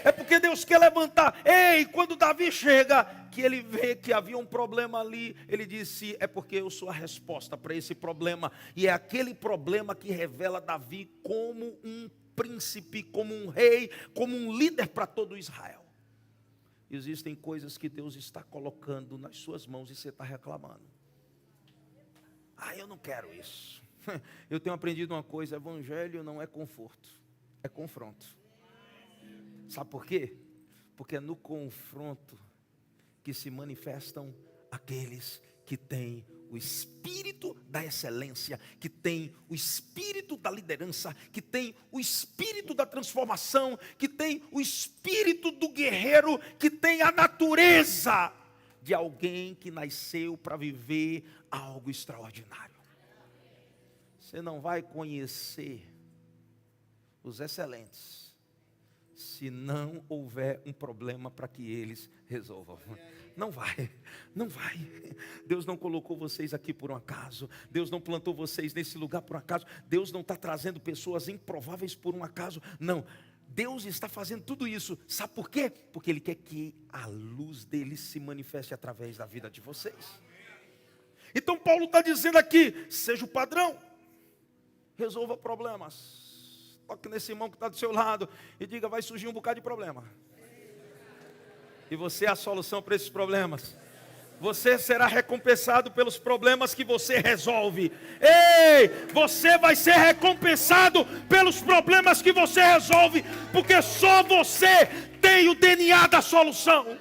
É porque Deus quer levantar. Ei, quando Davi chega, que ele vê que havia um problema ali, ele disse: é porque eu sou a resposta para esse problema. E é aquele problema que revela Davi como um príncipe, como um rei, como um líder para todo Israel. Existem coisas que Deus está colocando nas suas mãos e você está reclamando: ah, eu não quero isso. Eu tenho aprendido uma coisa: evangelho não é conforto, é confronto. Sabe por quê? Porque é no confronto que se manifestam aqueles que têm o espírito da excelência, que tem o espírito da liderança, que tem o espírito da transformação, que tem o espírito do guerreiro, que tem a natureza de alguém que nasceu para viver algo extraordinário. Você não vai conhecer os excelentes se não houver um problema para que eles resolvam. Não vai. Deus não colocou vocês aqui por um acaso. Deus não plantou vocês nesse lugar por um acaso. Deus não está trazendo pessoas improváveis por um acaso. Não. Deus está fazendo tudo isso. Sabe por quê? Porque Ele quer que a luz dele se manifeste através da vida de vocês. Então Paulo está dizendo aqui: seja o padrão. Resolva problemas. Toque nesse irmão que está do seu lado e diga: vai surgir um bocado de problema. E você é a solução para esses problemas. Você será recompensado pelos problemas que você resolve. Ei, você vai ser recompensado pelos problemas que você resolve, porque só você tem o DNA da solução.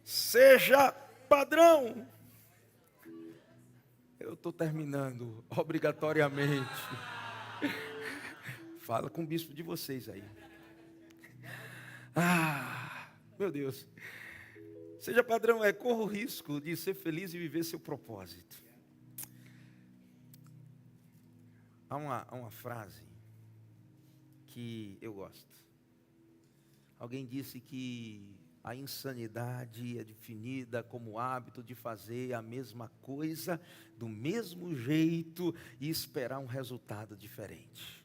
Seja padrão. Eu estou terminando, obrigatoriamente. Fala com o bispo de vocês aí. Meu Deus. Seja padrão, corra o risco de ser feliz e viver seu propósito. Há uma frase que eu gosto. Alguém disse que a insanidade é definida como o hábito de fazer a mesma coisa do mesmo jeito e esperar um resultado diferente.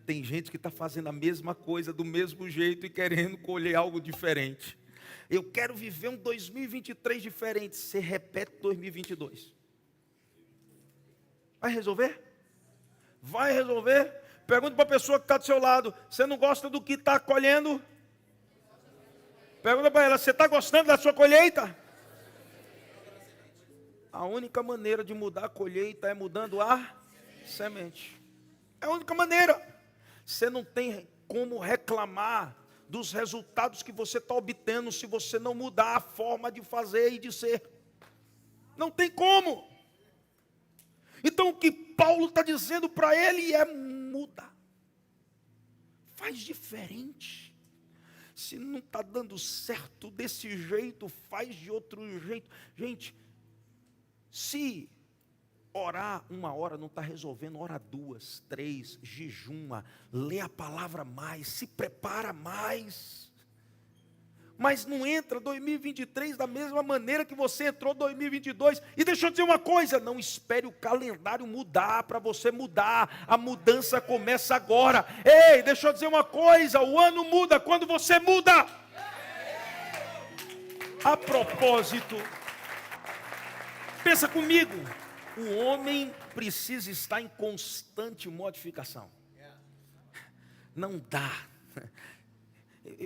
Tem gente que está fazendo a mesma coisa do mesmo jeito e querendo colher algo diferente. Eu quero viver um 2023 diferente. Você repete 2022. Vai resolver? Vai resolver? Pergunta para a pessoa que está do seu lado: você não gosta do que está colhendo? Pergunta para ela: você está gostando da sua colheita? A única maneira de mudar a colheita é mudando a semente. É a única maneira. Você não tem como reclamar dos resultados que você está obtendo se você não mudar a forma de fazer e de ser. Não tem como. Então o que Paulo está dizendo para ele é: muda. Faz diferente. Se não está dando certo desse jeito, faz de outro jeito. Gente, se orar 1 hora não está resolvendo, ora 2, 3, jejuma, lê a palavra mais, se prepara mais. Mas não entra 2023 da mesma maneira que você entrou 2022. E deixa eu dizer uma coisa: não espere o calendário mudar para você mudar. A mudança começa agora. Ei, deixa eu dizer uma coisa: o ano muda quando você muda. A propósito, pensa comigo. O homem precisa estar em constante modificação. Não dá.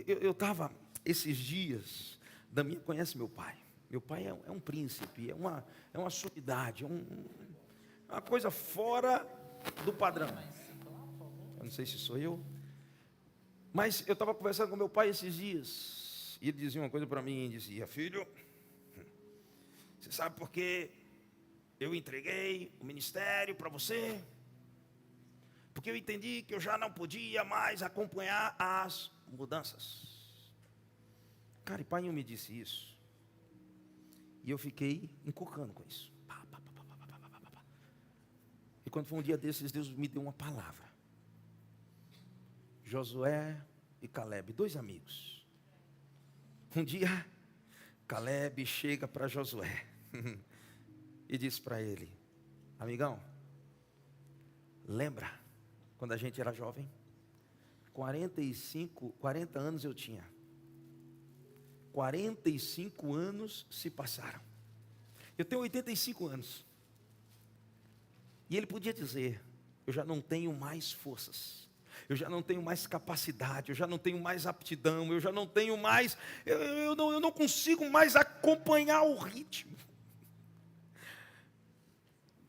Eu estava esses dias. Daminha conhece meu pai. Meu pai é um príncipe, é uma sumidade, uma coisa fora do padrão. Eu não sei se sou eu, mas eu estava conversando com meu pai esses dias, e ele dizia uma coisa para mim, dizia: filho, você sabe por que eu entreguei o ministério para você? Porque eu entendi que eu já não podia mais acompanhar as mudanças. Cara, e pai me disse isso. E eu fiquei encucando com isso. E quando foi um dia desses, Deus me deu uma palavra. Josué e Caleb, 2 amigos. Um dia, Caleb chega para Josué e diz para ele: amigão, lembra quando a gente era jovem? 40 anos eu tinha. 45 anos se passaram. Eu tenho 85 anos. E ele podia dizer: eu já não tenho mais forças, eu já não tenho mais capacidade, eu já não tenho mais aptidão, eu já não tenho mais, eu não consigo mais acompanhar o ritmo.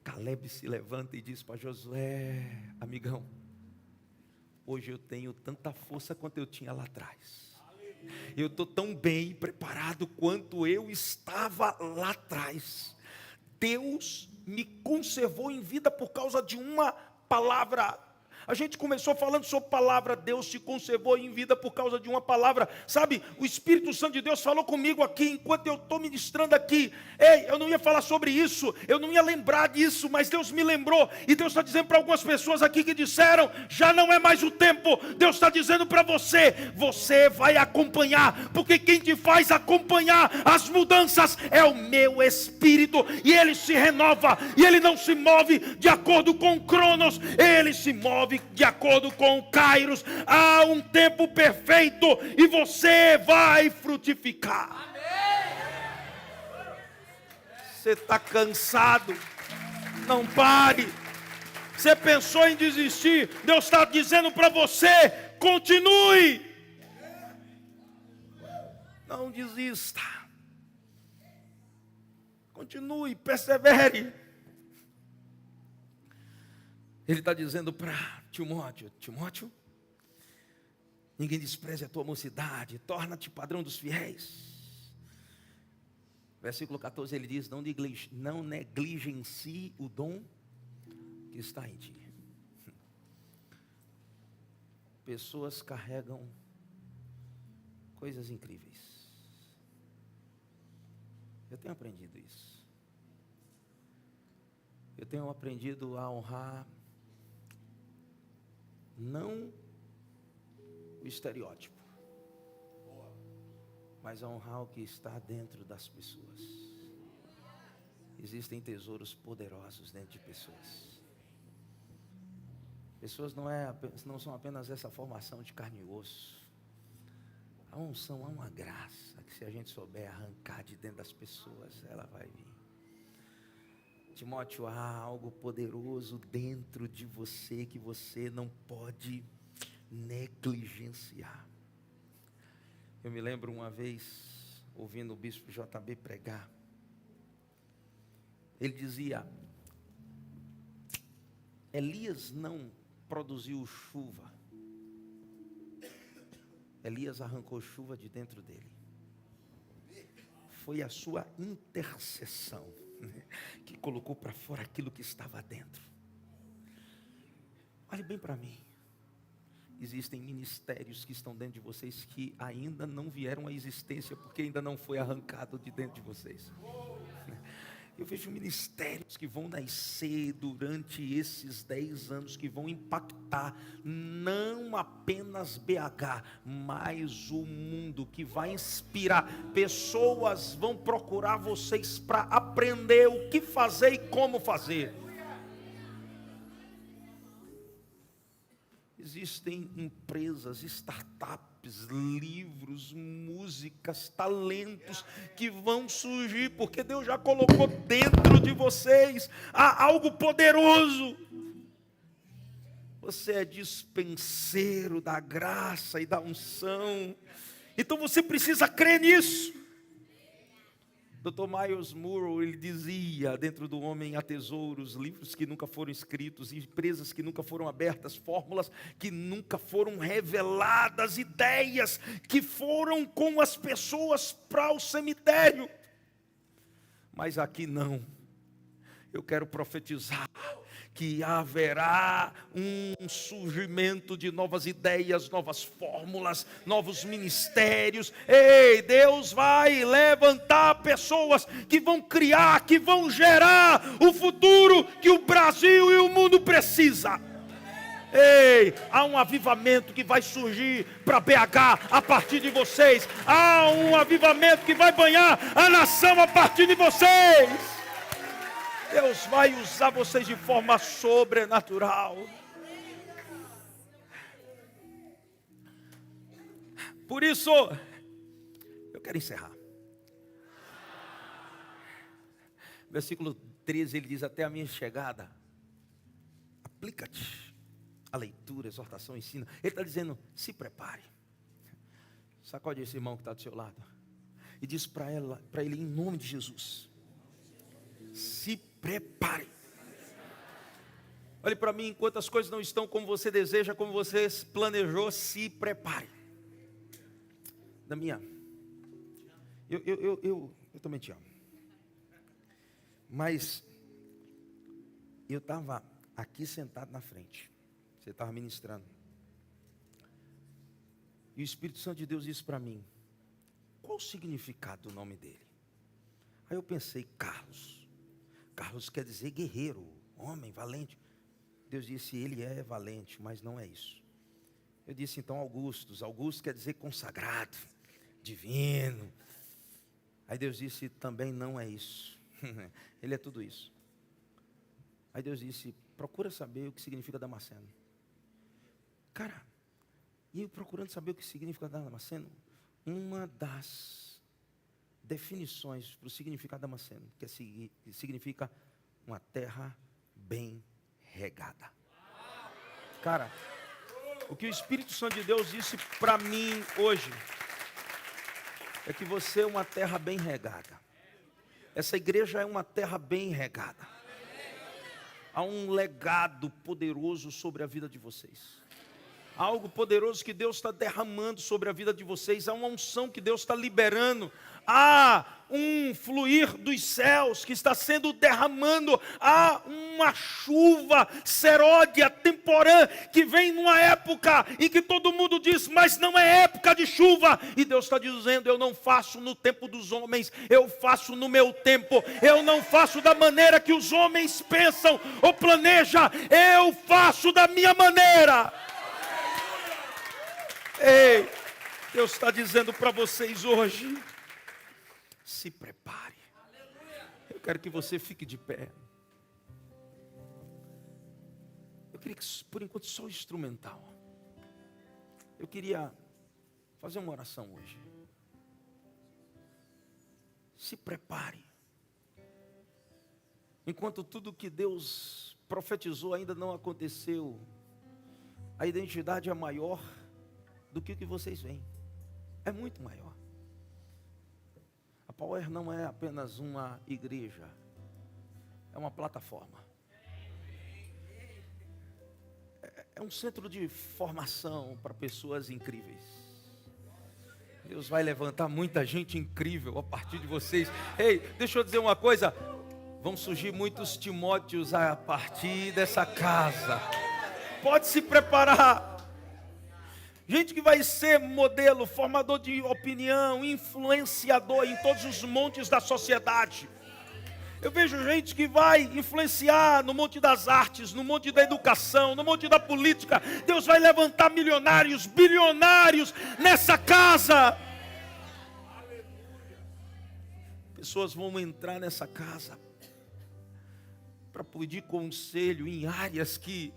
Caleb se levanta e diz para Josué: amigão, hoje eu tenho tanta força quanto eu tinha lá atrás. Eu estou tão bem preparado quanto eu estava lá atrás. Deus me conservou em vida por causa de uma palavra. A gente começou falando sobre palavra. Deus te conservou em vida por causa de uma palavra. Sabe, o Espírito Santo de Deus falou comigo aqui, enquanto eu estou ministrando aqui. Ei, eu não ia falar sobre isso, eu não ia lembrar disso, mas Deus me lembrou. E Deus está dizendo para algumas pessoas aqui que disseram: já não é mais o tempo. Deus está dizendo para você: você vai acompanhar, porque quem te faz acompanhar as mudanças é o meu Espírito. E ele se renova, e ele não se move de acordo com o Cronos, ele se move de acordo com o Kairos. Há um tempo perfeito e você vai frutificar. Você está cansado? Não pare. Você pensou em desistir? Deus está dizendo para você: continue. Não desista. Continue, persevere. Ele está dizendo para Timóteo: Timóteo, ninguém despreze a tua mocidade, torna-te padrão dos fiéis. Versículo 14 ele diz: não negligencie o dom que está em ti. Pessoas carregam coisas incríveis. Eu tenho aprendido isso. Eu tenho aprendido a honrar não o estereótipo, mas a honrar o que está dentro das pessoas. Existem tesouros poderosos dentro de pessoas. Pessoas não são apenas essa formação de carne e osso. Há uma unção, há uma graça que, se a gente souber arrancar de dentro das pessoas, ela vai vir. Timóteo, há algo poderoso dentro de você que você não pode negligenciar. Eu me lembro uma vez, ouvindo o bispo JB pregar, ele dizia: Elias não produziu chuva, Elias arrancou chuva de dentro dele. Foi a sua intercessão que colocou para fora aquilo que estava dentro. Olhe bem para mim. Existem ministérios que estão dentro de vocês que ainda não vieram à existência, porque ainda não foi arrancado de dentro de vocês. Eu vejo ministérios que vão nascer durante esses 10 anos, que vão impactar não apenas BH, mas o mundo, que vai inspirar. Pessoas vão procurar vocês para aprender o que fazer e como fazer. Existem empresas, startups, livros, músicas, talentos que vão surgir, porque Deus já colocou dentro de vocês. Há algo poderoso. Você é dispenseiro da graça e da unção. Então você precisa crer nisso. Dr. Miles Monroe, ele dizia: dentro do homem há tesouros, livros que nunca foram escritos, empresas que nunca foram abertas, fórmulas que nunca foram reveladas, ideias que foram com as pessoas para o cemitério. Mas aqui não. Eu quero profetizar que haverá um surgimento de novas ideias, novas fórmulas, novos ministérios. Ei, Deus vai levantar pessoas que vão criar, que vão gerar o futuro que o Brasil e o mundo precisa. Ei, há um avivamento que vai surgir para BH a partir de vocês. Há um avivamento que vai banhar a nação a partir de vocês. Deus vai usar vocês de forma sobrenatural. Por isso, eu quero encerrar. Versículo 13, ele diz: até a minha chegada, aplica-te a leitura, exortação, ensino. Ele está dizendo: se prepare. Sacode esse irmão que está do seu lado e diz para ele, em nome de Jesus: se prepare. Olhe para mim, enquanto as coisas não estão como você deseja, como você planejou, se prepare. Damião, eu também te amo. Mas eu estava aqui sentado na frente. Você estava ministrando. E o Espírito Santo de Deus disse para mim: qual o significado do nome dele? Aí eu pensei: Carlos. Carlos quer dizer guerreiro, homem, valente. Deus disse: ele é valente, mas não é isso. Eu disse: então Augustus. Augusto quer dizer consagrado, divino. Aí Deus disse: também não é isso. Ele é tudo isso. Aí Deus disse: procura saber o que significa Damasceno. Cara, e eu procurando saber o que significa Damasceno, uma das definições para o significado de Damasceno, que significa uma terra bem regada. Cara, o que o Espírito Santo de Deus disse para mim hoje é que você é uma terra bem regada. Essa igreja é uma terra bem regada. Há um legado poderoso sobre a vida de vocês. Há algo poderoso que Deus está derramando sobre a vida de vocês. Há uma unção que Deus está liberando. Há um fluir dos céus que está sendo derramando. Há uma chuva seródia, temporã, que vem numa época em que todo mundo diz: mas não é época de chuva. E Deus está dizendo: eu não faço no tempo dos homens, eu faço no meu tempo. Eu não faço da maneira que os homens pensam ou planejam, eu faço da minha maneira. Ei, Deus está dizendo para vocês hoje: se prepare. Eu quero que você fique de pé. Eu queria que, por enquanto, só o instrumental. Eu queria fazer uma oração hoje. Se prepare. Enquanto tudo que Deus profetizou ainda não aconteceu, a identidade é maior do que o que vocês veem. É muito maior. A Power não é apenas uma igreja, é uma plataforma. É um centro de formação para pessoas incríveis. Deus vai levantar muita gente incrível a partir de vocês. Ei, deixa eu dizer uma coisa: vão surgir muitos Timóteos a partir dessa casa. Pode se preparar. Gente que vai ser modelo, formador de opinião, influenciador em todos os montes da sociedade. Eu vejo gente que vai influenciar no monte das artes, no monte da educação, no monte da política. Deus vai levantar milionários, bilionários nessa casa. Pessoas vão entrar nessa casa para pedir conselho em áreas que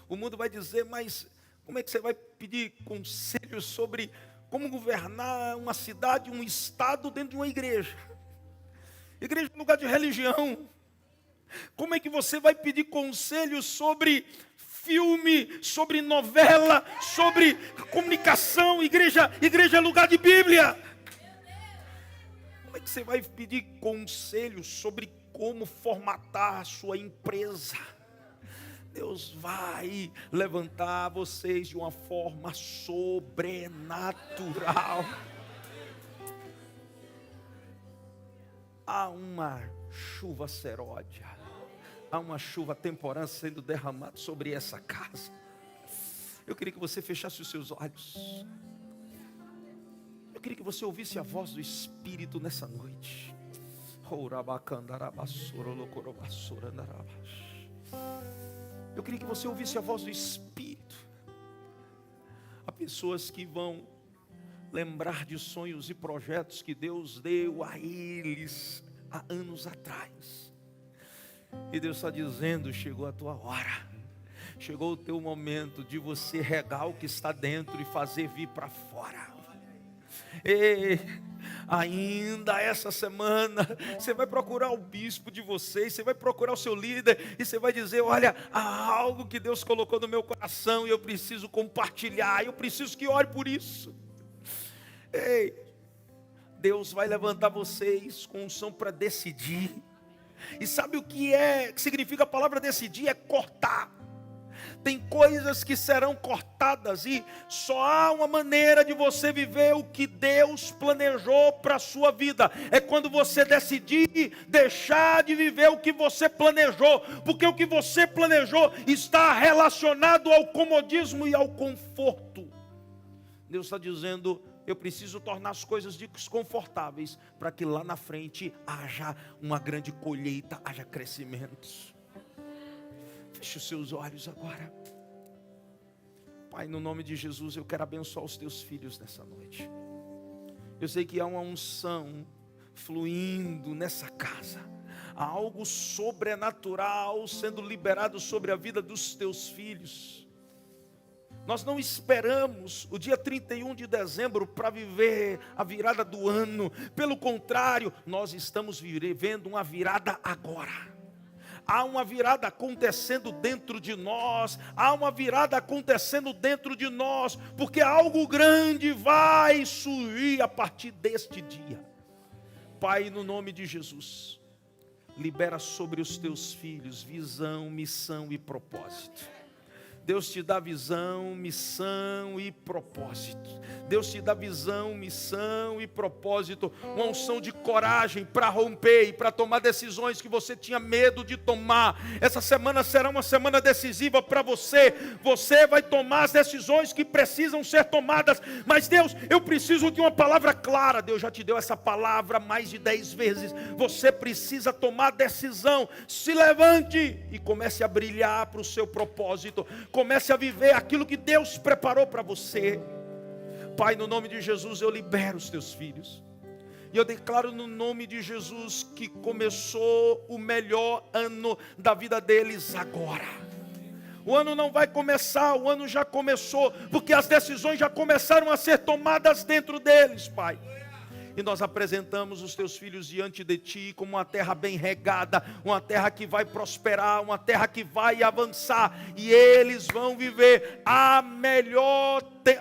o mundo vai dizer: mas como é que você vai pedir conselho sobre como governar uma cidade, um estado dentro de uma igreja? Igreja é lugar de religião. Como é que você vai pedir conselho sobre filme, sobre novela, sobre comunicação? Igreja é lugar de Bíblia. Como é que você vai pedir conselho sobre como formatar a sua empresa? Deus vai levantar vocês de uma forma sobrenatural. Há uma chuva seródia, há uma chuva temporã sendo derramada sobre essa casa. Eu queria que você fechasse os seus olhos. Eu queria que você ouvisse a voz do Espírito nessa noite. Eu queria que você ouvisse a voz do Espírito. Há pessoas que vão lembrar de sonhos e projetos que Deus deu a eles há anos atrás. E Deus está dizendo: chegou a tua hora. Chegou o teu momento de você regar o que está dentro e fazer vir para fora. E ainda essa semana você vai procurar o bispo de vocês, você vai procurar o seu líder e você vai dizer: olha, há algo que Deus colocou no meu coração e eu preciso compartilhar, eu preciso que ore por isso. Ei, Deus vai levantar vocês com unção para decidir. E sabe o que significa a palavra decidir? É cortar. Tem coisas que serão cortadas e só há uma maneira de você viver o que Deus planejou para a sua vida. É quando você decidir deixar de viver o que você planejou, porque o que você planejou está relacionado ao comodismo e ao conforto. Deus está dizendo: eu preciso tornar as coisas desconfortáveis para que lá na frente haja uma grande colheita, haja crescimento. Feche os seus olhos agora. Pai, no nome de Jesus, eu quero abençoar os teus filhos nessa noite. Eu sei que há uma unção fluindo nessa casa. Há algo sobrenatural sendo liberado sobre a vida dos teus filhos. Nós não esperamos o dia 31 de dezembro para viver a virada do ano. Pelo contrário, nós estamos vivendo uma virada agora. Há uma virada acontecendo dentro de nós, porque algo grande vai surgir a partir deste dia. Pai, no nome de Jesus, libera sobre os teus filhos visão, missão e propósito. Deus te dá visão, missão e propósito. Deus te dá visão, missão e propósito. Uma unção de coragem para romper e para tomar decisões que você tinha medo de tomar. Essa semana será uma semana decisiva para você. Você vai tomar as decisões que precisam ser tomadas. Mas Deus, eu preciso de uma palavra clara. Deus já te deu essa palavra mais de 10 vezes. Você precisa tomar decisão. Se levante e comece a brilhar para o seu propósito. Comece a viver aquilo que Deus preparou para você. Pai, no nome de Jesus, eu libero os teus filhos. E eu declaro no nome de Jesus que começou o melhor ano da vida deles agora. O ano não vai começar, o ano já começou, porque as decisões já começaram a ser tomadas dentro deles, Pai. E nós apresentamos os teus filhos diante de ti como uma terra bem regada, uma terra que vai prosperar, uma terra que vai avançar, e eles vão viver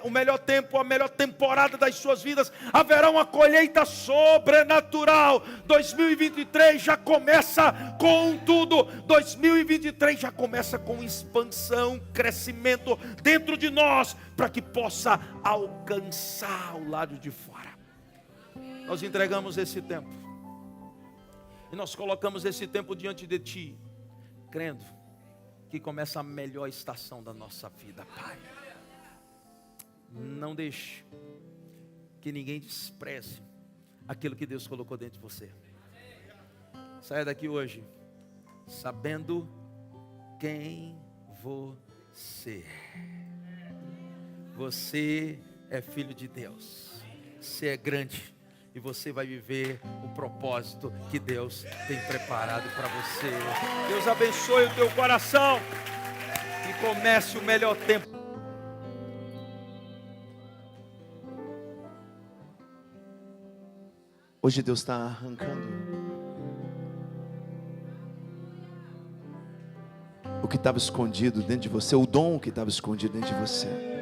o melhor tempo, a melhor temporada das suas vidas. Haverá uma colheita sobrenatural. 2023 já começa com tudo. 2023 já começa com expansão, crescimento dentro de nós, para que possa alcançar o lado de fora. Nós entregamos esse tempo, e nós colocamos esse tempo diante de ti, crendo que começa a melhor estação da nossa vida, Pai. Não deixe que ninguém despreze aquilo que Deus colocou dentro de você. Saia daqui hoje sabendo quem você é. Você é filho de Deus. Você é grande. E você vai viver o propósito que Deus tem preparado para você. Deus abençoe o teu coração. E comece o melhor tempo. Hoje Deus está arrancando o que estava escondido dentro de você, o dom que estava escondido dentro de você.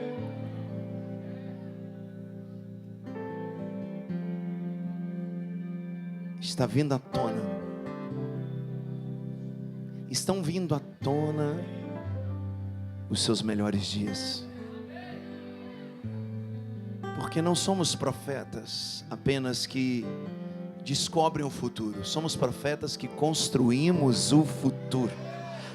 Está vindo à tona. Estão vindo à tona os seus melhores dias. Porque não somos profetas apenas que descobrem o futuro. Somos profetas que construímos o futuro.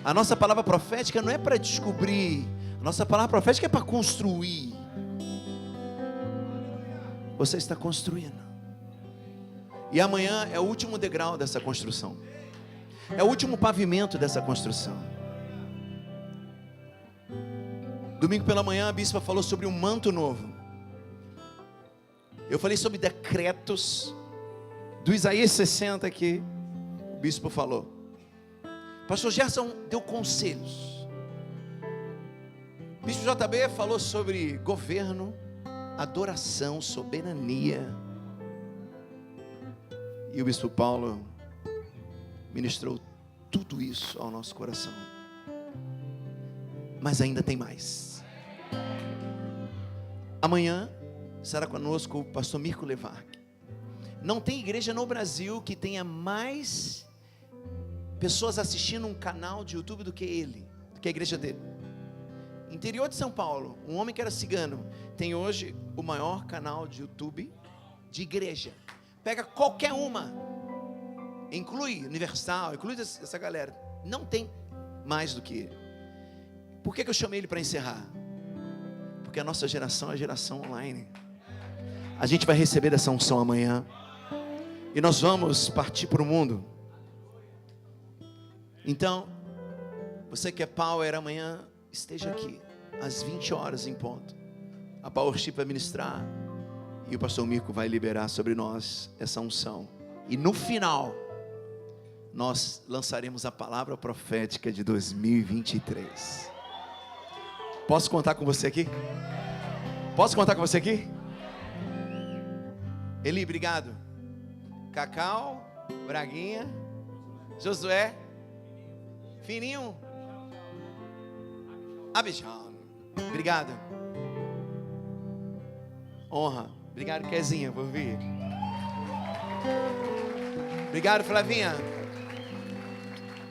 A nossa palavra profética não é para descobrir. A nossa palavra profética é para construir. Você está construindo. E amanhã é o último degrau dessa construção. É o último pavimento dessa construção. Domingo pela manhã a bispa falou sobre um manto novo. Eu falei sobre decretos do Isaías 60 que o bispo falou. Pastor Gerson deu conselhos. O bispo JB falou sobre governo, adoração, soberania. E o bispo Paulo ministrou tudo isso ao nosso coração. Mas ainda tem mais. Amanhã será conosco o pastor Mirko Levarque. Não tem igreja no Brasil que tenha mais pessoas assistindo um canal de YouTube do que ele, do que a igreja dele. Interior de São Paulo, um homem que era cigano, tem hoje o maior canal de YouTube de igreja. Pega qualquer uma, inclui Universal, inclui essa galera, não tem mais do que ele. Por que eu chamei ele para encerrar? Porque a nossa geração é a geração online. A gente vai receber essa unção amanhã, e nós vamos partir para o mundo. Então, você que é power, amanhã esteja aqui, às 20 horas em ponto. A Powership vai ministrar, e o pastor Mirko vai liberar sobre nós essa unção. E no final, nós lançaremos a palavra profética de 2023. Posso contar com você aqui? Posso contar com você aqui? Eli, obrigado. Cacau, Braguinha, Josué, Fininho, Abijão. Obrigado. Honra. Obrigado, Kezinha, por vir. Obrigado, Flavinha.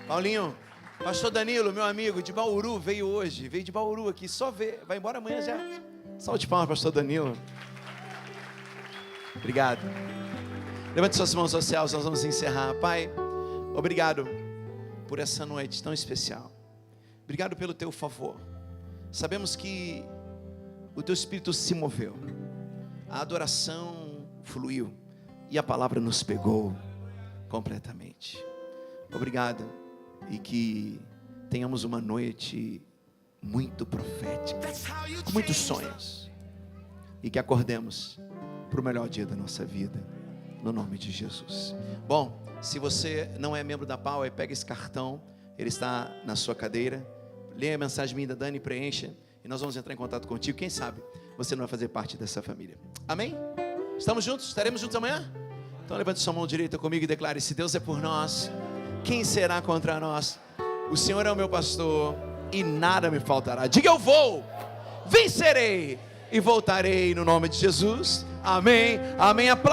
Paulinho. Pastor Danilo, meu amigo de Bauru, veio hoje. Veio de Bauru aqui, só ver. Vai embora amanhã já. Salve de palmas, pastor Danilo. Obrigado. Levante suas mãos aos céus, nós vamos encerrar. Pai, obrigado por essa noite tão especial. Obrigado pelo teu favor. Sabemos que o teu Espírito se moveu. A adoração fluiu e a palavra nos pegou completamente. Obrigado, e que tenhamos uma noite muito profética, com muitos sonhos, e que acordemos para o melhor dia da nossa vida, no nome de Jesus. Bom, se você não é membro da Power, pega esse cartão, ele está na sua cadeira, leia a mensagem minha da Dani, preencha, e nós vamos entrar em contato contigo. Quem sabe você não vai fazer parte dessa família. Amém? Estamos juntos? Estaremos juntos amanhã? Então levante sua mão direita comigo e declare: se Deus é por nós, quem será contra nós? O Senhor é o meu pastor e nada me faltará. Diga: eu vou, vencerei e voltarei no nome de Jesus. Amém, amém.